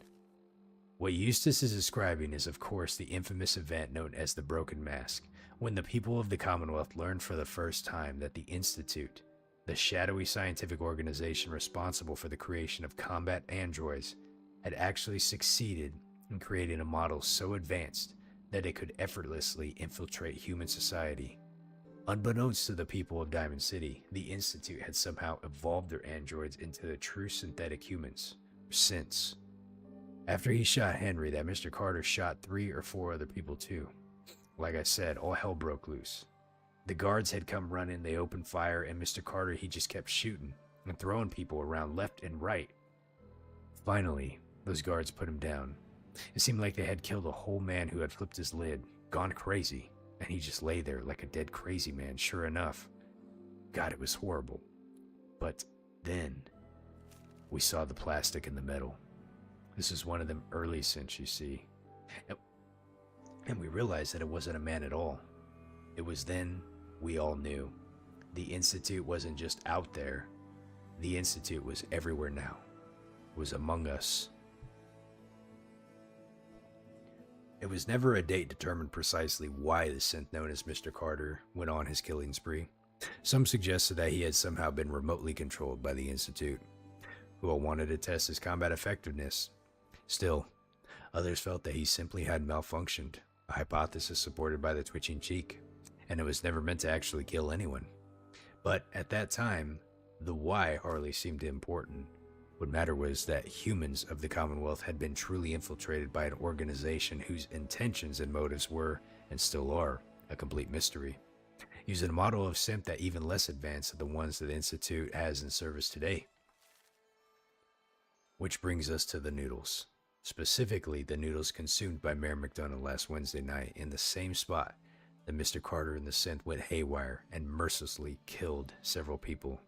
What Eustace is describing is, of course, the infamous event known as the Broken Mask, when the people of the Commonwealth learned for the first time that the Institute, the shadowy scientific organization responsible for the creation of combat androids, had actually succeeded in creating a model so advanced that it could effortlessly infiltrate human society. Unbeknownst to the people of Diamond City, the Institute had somehow evolved their androids into the true synthetic humans, since. After he shot Henry, that Mr. Carter shot 3 or 4 other people too. Like I said, all hell broke loose. The guards had come running, they opened fire, and Mr. Carter, he just kept shooting and throwing people around left and right. Finally, those guards put him down. It seemed like they had killed a whole man who had flipped his lid, gone crazy, and he just lay there like a dead crazy man, sure enough. God, it was horrible. But then, we saw the plastic and the metal. This is one of them early synths, you see. And we realized that it wasn't a man at all. It was then we all knew. The Institute wasn't just out there. The Institute was everywhere now. It was among us. It was never a date determined precisely why the synth known as Mr. Carter went on his killing spree. Some suggested that he had somehow been remotely controlled by the Institute, who all wanted to test his combat effectiveness. Still, others felt that he simply had malfunctioned, a hypothesis supported by the twitching cheek, and it was never meant to actually kill anyone. But at that time, the why hardly seemed important. What mattered was that humans of the Commonwealth had been truly infiltrated by an organization whose intentions and motives were, and still are, a complete mystery, using a model of synth that even less advanced than the ones that the Institute has in service today. Which brings us to the noodles. Specifically, the noodles consumed by Mayor McDonough last Wednesday night in the same spot that Mr. Carter and the synth went haywire and mercilessly killed several people.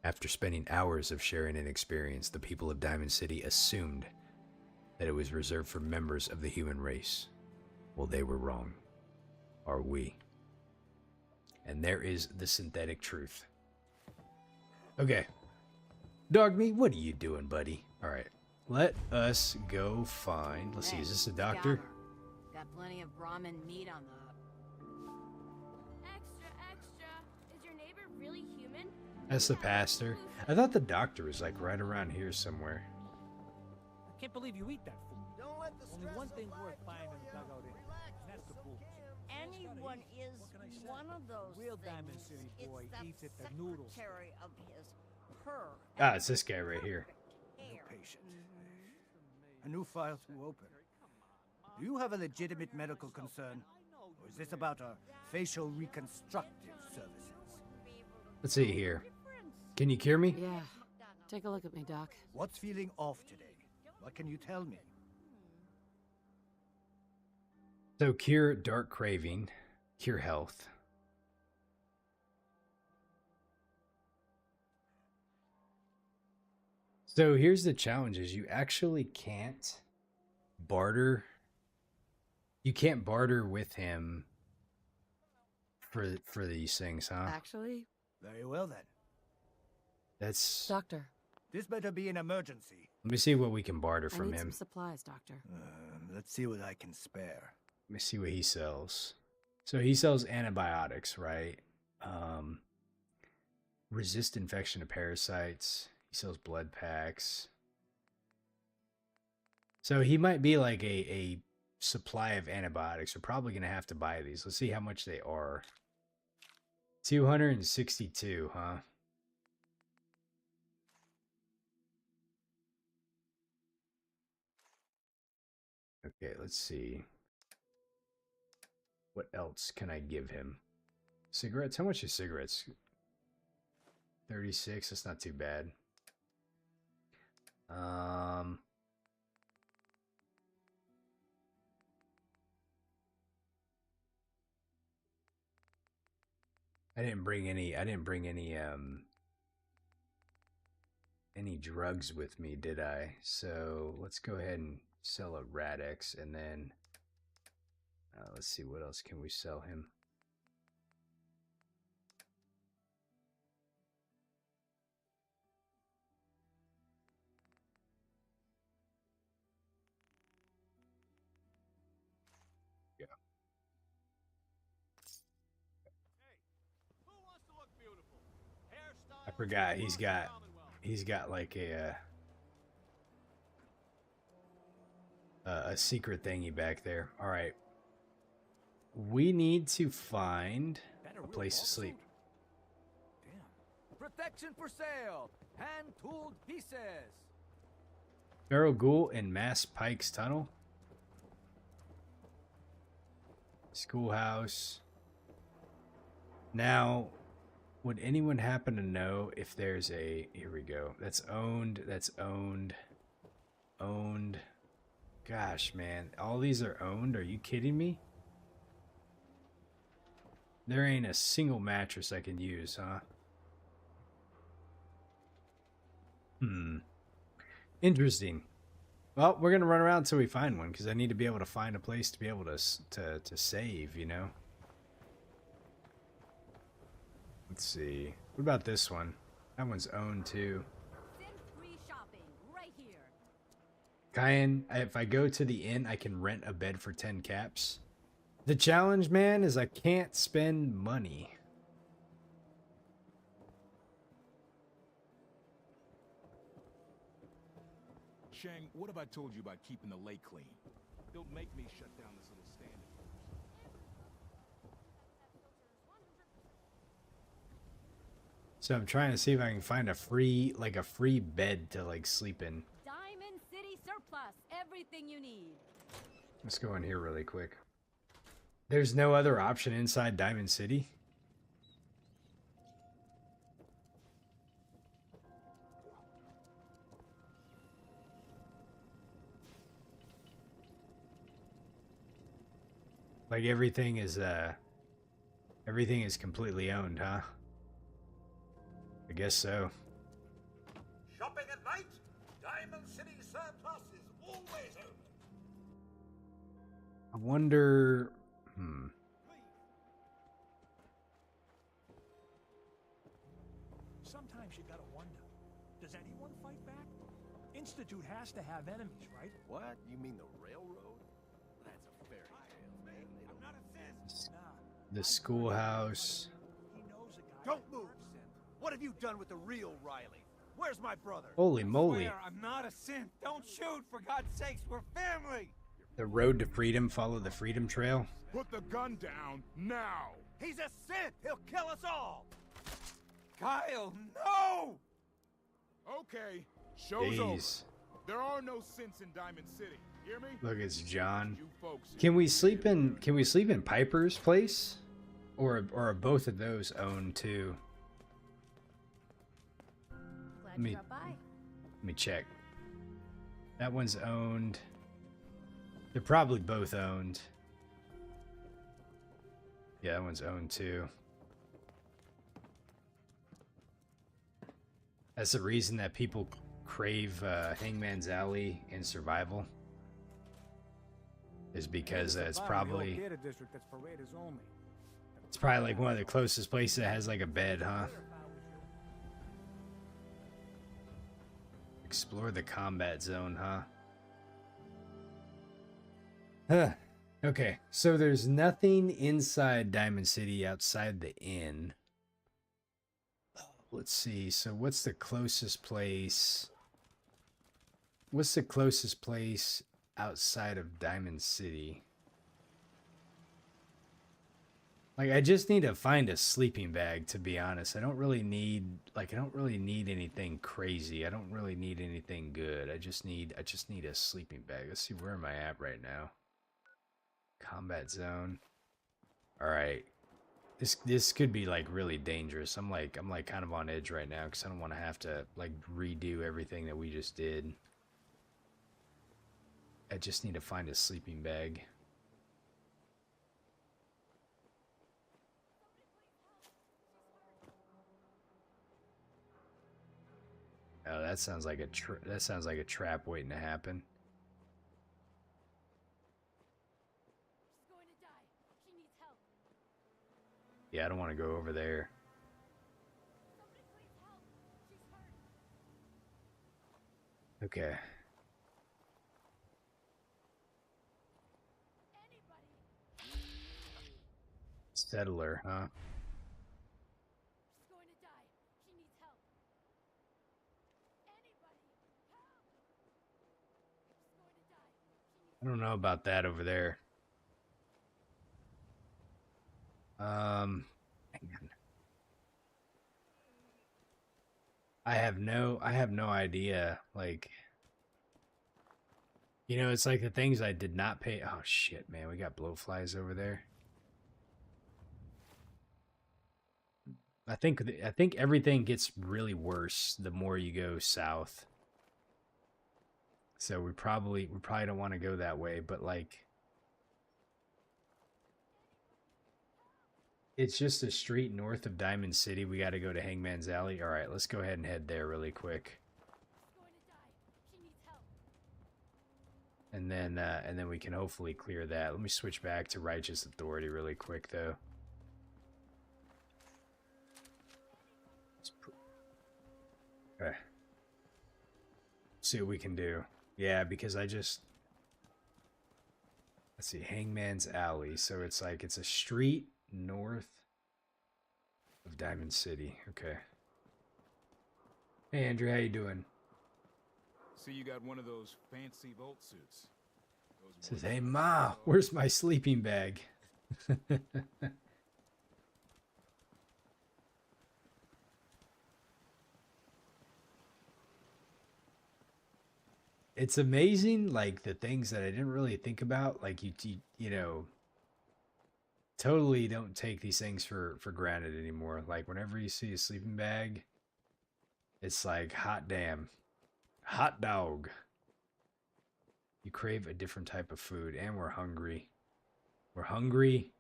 After spending hours of sharing an experience, the people of Diamond City assumed that it was reserved for members of the human race. Well, they were wrong. Are we? And there is the synthetic truth. Okay. Dog meat, what are you doing, buddy? All right. Let us go find... Let's see, is this a doctor? Got plenty of Brahmin meat on the... Extra That's the pastor. I thought the doctor was like right around here somewhere. I can't believe you eat that food. Only one thing worth buying in the dugout in, and that's the booze. Anyone is one of those Real things. Diamond City boy It's the eats at the noodle secretary of his her. Ah, it's this guy right here. Patient. A new file to open. Do you have a legitimate medical concern? Or is this about our facial reconstructive services? Let's see here. Can you cure me? Yeah. Take a look at me, Doc. What's feeling off today? What can you tell me? So cure dark craving, cure health. So here's the challenge: is you actually can't barter. You can't barter with him for these things, huh? Actually, Very well then. That's. Doctor. This better be an emergency. Let me see what we can barter I from need him. some supplies, Doctor. Let's see what I can spare. Let me see what he sells. So he sells antibiotics, right? Resist infection of parasites. He sells blood packs. So he might be like a supply of antibiotics. We're probably going to have to buy these. Let's see how much they are. 262, huh? Okay, let's see. What else can I give him? Cigarettes? How much is cigarettes? 36. That's not too bad. I didn't bring any drugs with me, did I? So let's go ahead and sell a Radix, and then let's see, what else can we sell him? Yeah. I forgot he's got like a secret thingy back there. All right. We need to find a place to sleep. Protection for sale. Hand-tooled pieces. Feral Ghoul in Mass Pike's Tunnel. Schoolhouse. Now, would anyone happen to know if there's a... Here we go. That's owned. That's owned. Owned. Gosh, man. All these are owned? Are you kidding me? There ain't a single mattress I can use, huh? Interesting. Well, we're gonna run around until we find one, because I need to be able to find a place to be able to save, you know? Let's see. What about this one? That one's owned too. Free shopping right here. Cayenne, if I go to the inn, I can rent a bed for 10 caps. The challenge, man, is I can't spend money. Shang, what have I told you about keeping the lake clean? Don't make me shut down this little stand of yours. So I'm trying to see if I can find a free bed to like sleep in. Diamond City surplus. Everything you need. Let's go in here really quick. There's no other option inside Diamond City? Like everything is completely owned, huh? I guess so. Shopping at night? Diamond City Surplus is always open. I wonder... Sometimes you gotta wonder, does anyone fight back? Institute has to have enemies, right? What? You mean the railroad? That's a fairy tale, man. I'm not a The schoolhouse. Don't move! What have you done with the real Riley? Where's my brother? Holy moly. Swear, I'm not a synth. Don't shoot, for God's sakes. We're family. The road to freedom, follow the freedom trail. Put the gun down now. He's a synth! He'll kill us all! Kyle, no! Okay, show's over. Jeez. There are no synths in Diamond City. Hear me? Look, it's John. You folks. Can we sleep in Piper's place? Or are both of those owned too? Glad you dropped by. Let me check. That one's owned. They're probably both owned. Yeah, that one's owned too. That's the reason that people crave Hangman's Alley in survival. Is because it's probably like one of the closest places that has like a bed, huh? Explore the combat zone, huh? Huh. Okay, so there's nothing inside Diamond City outside the inn. Let's see. So what's the closest place? What's the closest place outside of Diamond City? Like, I just need to find a sleeping bag, to be honest. I don't really need anything crazy. I don't really need anything good. I just need a sleeping bag. Let's see, where am I at right now? Combat zone. All right. This could be like really dangerous. I'm like kind of on edge right now because I don't want to have to like redo everything that we just did. I just need to find a sleeping bag. Oh, that sounds like a trap waiting to happen. She's going to die. She needs help. Yeah, I don't want to go over there. Somebody please help. She's hurt. Okay. Settler, huh? She's going to die. She needs help. Anybody, help! She's going to die. I don't know about that over there. Hang on. I have no idea. Like, you know, it's like the things I did not pay. Oh shit, man, we got blowflies over there. I think everything gets really worse the more you go south. So we probably don't want to go that way, but like it's just a street north of Diamond City. We got to go to Hangman's Alley. All right, let's go ahead and head there really quick. And then we can hopefully clear that. Let me switch back to Righteous Authority really quick though. Okay. See what we can do. Yeah, because let's see, Hangman's Alley. So it's like, it's a street north of Diamond City. Okay. Hey, Andrew, how you doing? See, you got one of those fancy vault suits. Says, hey, Ma, where's my sleeping bag? It's amazing, like, the things that I didn't really think about. Like, you know, totally don't take these things for granted anymore. Like, whenever you see a sleeping bag, it's like, hot damn. Hot dog. You crave a different type of food, and we're hungry. We're hungry.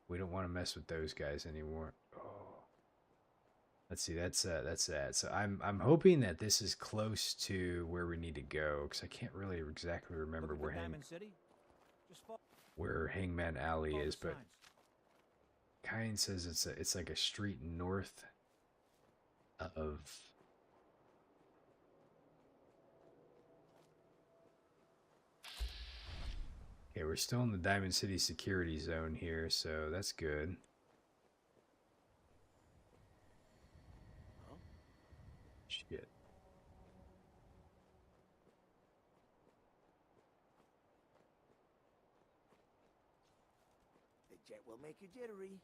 We don't want to mess with those guys anymore. Oh. Let's see, that's that. So I'm hoping that this is close to where we need to go, because I can't really exactly remember where Hangman Alley is, but Kyan says it's like a street north of. Okay, we're still in the Diamond City security zone here, so that's good. Shit. The jet will make you jittery.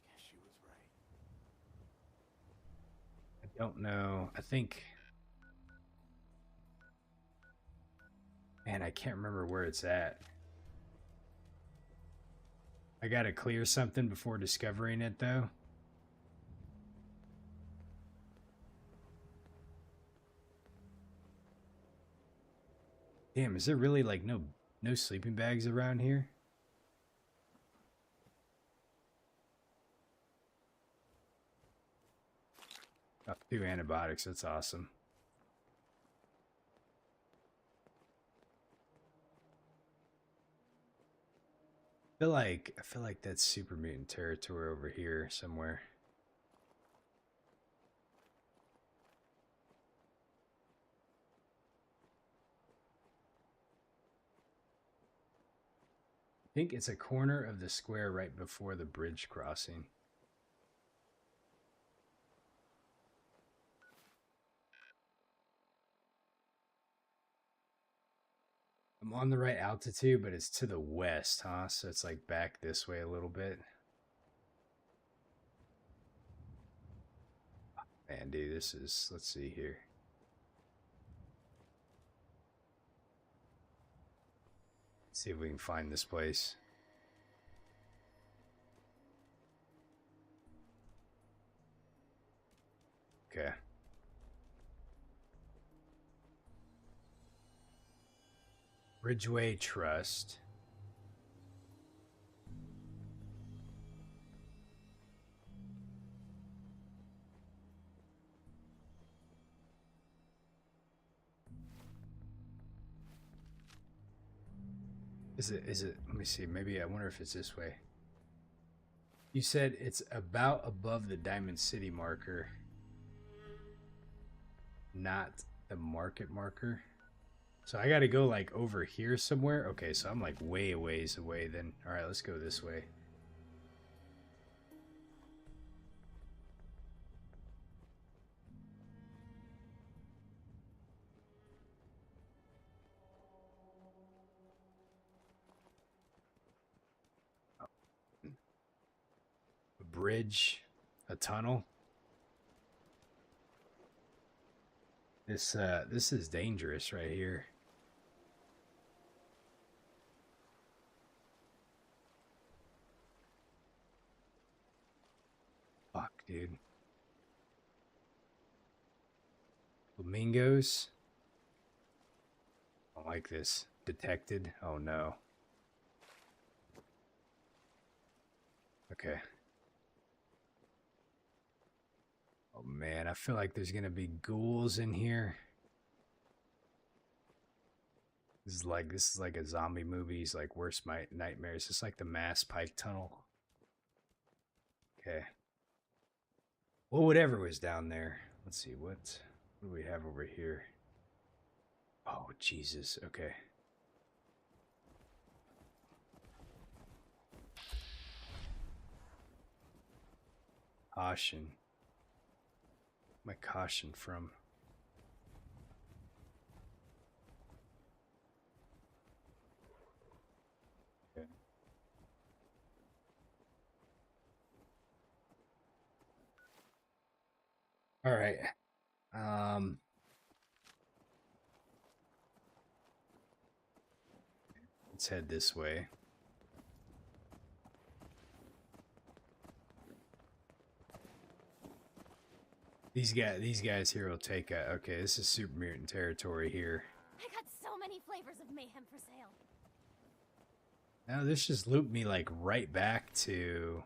Guess she was right. I don't know. I think... Man, I can't remember where it's at. I gotta clear something before discovering it, though. Damn, is there really, like, no sleeping bags around here? Oh, 2 antibiotics, that's awesome. I feel like that's super mutant territory over here somewhere. I think it's a corner of the square right before the bridge crossing. I'm on the right altitude, but it's to the west, huh? So it's like back this way a little bit. Man, dude, this is... Let's see here. Let's see if we can find this place. Okay. Ridgeway Trust. Is it, let me see, maybe I wonder if it's this way. You said it's about above the Diamond City marker, not the market marker. So I gotta go like over here somewhere. Okay, so I'm like way a ways away then. All right, let's go this way. A bridge, a tunnel. This is dangerous right here. Fuck, dude. Flamingos. I don't like this. Detected. Oh no. Okay. Oh man, I feel like there's gonna be ghouls in here. This is like a zombie movie's like worst nightmares. It's like the Mass Pike Tunnel. Okay. Well, whatever was down there. Let's see, what do we have over here? Oh, Jesus. Okay. Caution. My caution from... Okay. All right. Let's head this way. These guys here will take a... Okay, this is super mutant territory here. I got so many flavors of mayhem for sale. Now this just looped me like right back to...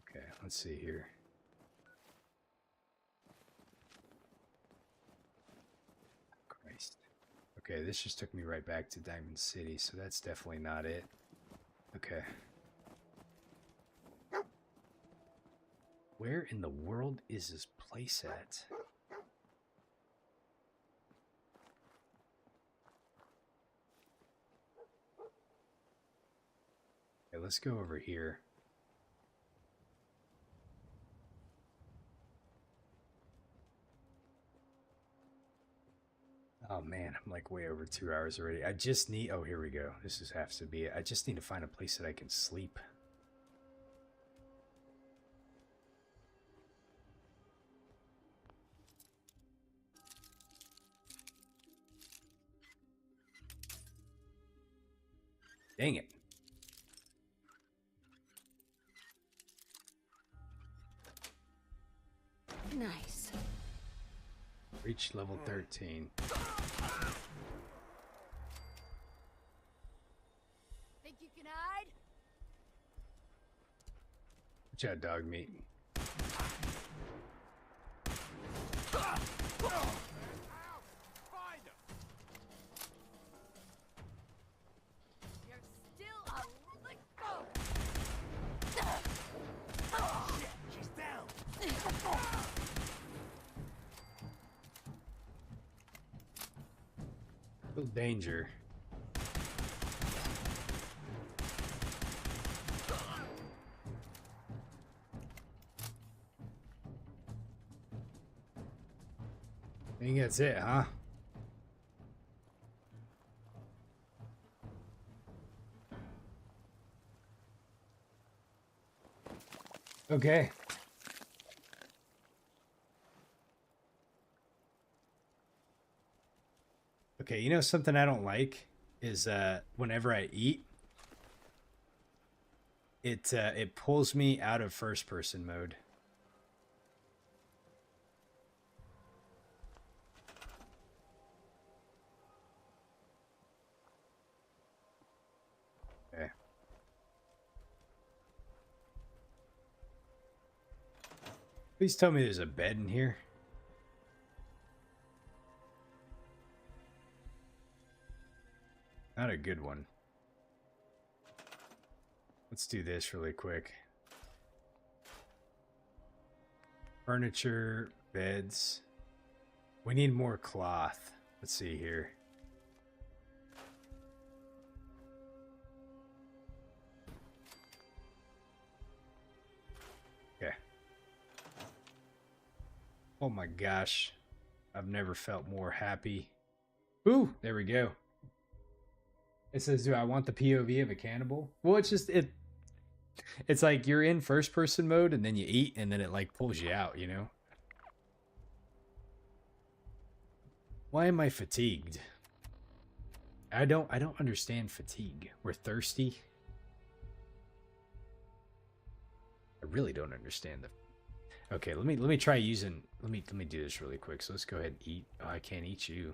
Okay, let's see here. Christ. Okay, this just took me right back to Diamond City, so that's definitely not it. Okay. Where in the world is this place at? Okay, let's go over here. Oh man, I'm like way over 2 hours already. I just need, oh, here we go. This is has to be it. I just need to find a place that I can sleep. Dang it. Nice. Reach level 13. Think you can hide? Watch out, dog meat. You're still a lick. Oh. Shit, she's down. Little danger. I think that's it, huh? Okay. Okay, you know something I don't like is whenever I eat, it pulls me out of first person mode. Okay. Please tell me there's a bed in here. Not a good one. Let's do this really quick. Furniture, beds. We need more cloth. Let's see here. Okay. Oh my gosh. I've never felt more happy. Ooh, there we go. It says, do I want the POV of a cannibal? Well, it's just, it's like you're in first person mode and then you eat and then it like pulls you out, you know? Why am I fatigued? I don't understand fatigue. We're thirsty. I really don't understand the. Okay, let me try using. Let me do this really quick. So let's go ahead and eat. Oh, I can't eat you.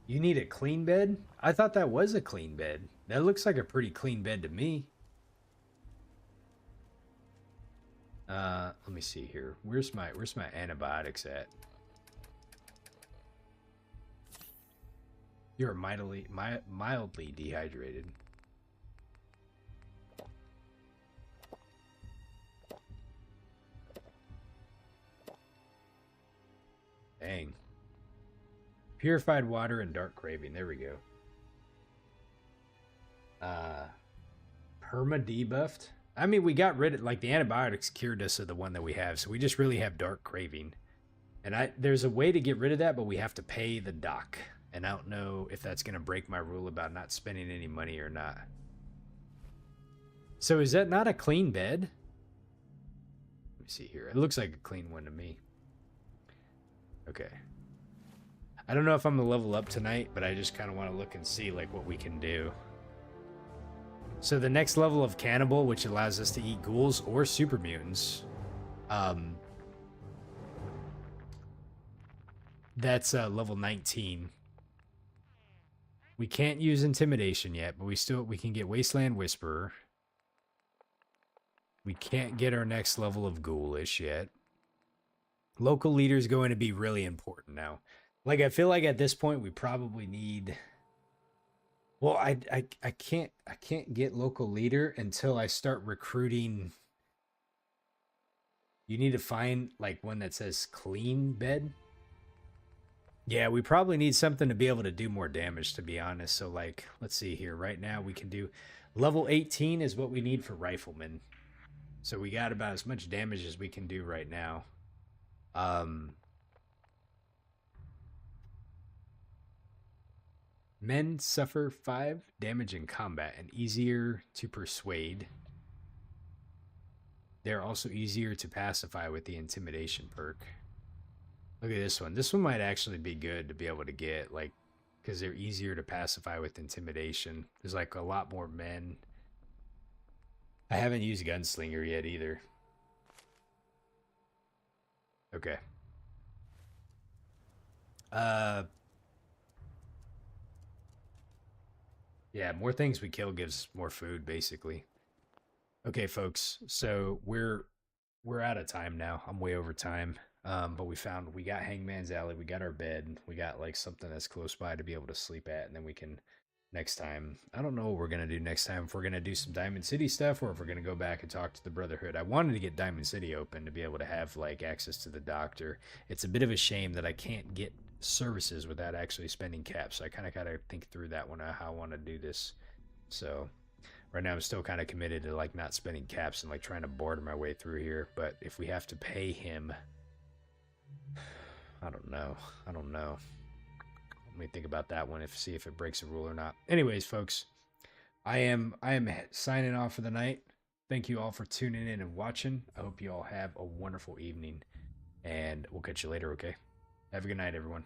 You need a clean bed? I thought that was a clean bed. That looks like a pretty clean bed to me. Let me see here. Where's my antibiotics at? You're mildly dehydrated. Dang. Purified water and dark craving. There we go. Perma debuffed. I mean, we got rid of, like, the antibiotics cured us of the one that we have, so we just really have dark craving. And there's a way to get rid of that, but we have to pay the doc. And I don't know if that's going to break my rule about not spending any money or not. So is that not a clean bed? Let me see here. It looks like a clean one to me. Okay. I don't know if I'm going to level up tonight, but I just kind of want to look and see like what we can do. So the next level of cannibal, which allows us to eat ghouls or super mutants, that's level 19. We can't use intimidation yet, but we can get Wasteland Whisperer. We can't get our next level of ghoulish yet. Local leader is going to be really important now. Like, I feel like at this point we probably need. Well, I can't get local leader until I start recruiting. You need to find like one that says clean bed. Yeah, we probably need something to be able to do more damage, to be honest. So, like, let's see here. Right now, we can do level 18 is what we need for riflemen. So we got about as much damage as we can do right now. Men suffer 5 damage in combat and easier to persuade. They're also easier to pacify with the intimidation perk. Look at this one. This one might actually be good to be able to get, like, because they're easier to pacify with intimidation. There's like a lot more men. I haven't used Gunslinger yet either. Okay. Yeah, more things we kill gives more food, basically. Okay, folks. So we're out of time now. I'm way over time. But we got Hangman's Alley, we got our bed, we got like something that's close by to be able to sleep at, and then we can next time. I don't know what we're gonna do next time. If we're gonna do some Diamond City stuff, or if we're gonna go back and talk to the Brotherhood. I wanted to get Diamond City open to be able to have like access to the doctor. It's a bit of a shame that I can't get services without actually spending caps. So I kind of gotta think through that one, how I want to do this. So right now I'm still kind of committed to like not spending caps and like trying to barter my way through here. But if we have to pay him, I don't know. Let me think about that one, see if it breaks a rule or not. Anyways, folks, I am signing off for the night. Thank you all for tuning in and watching. I hope you all have a wonderful evening, and we'll catch you later, okay? Have a good night, everyone.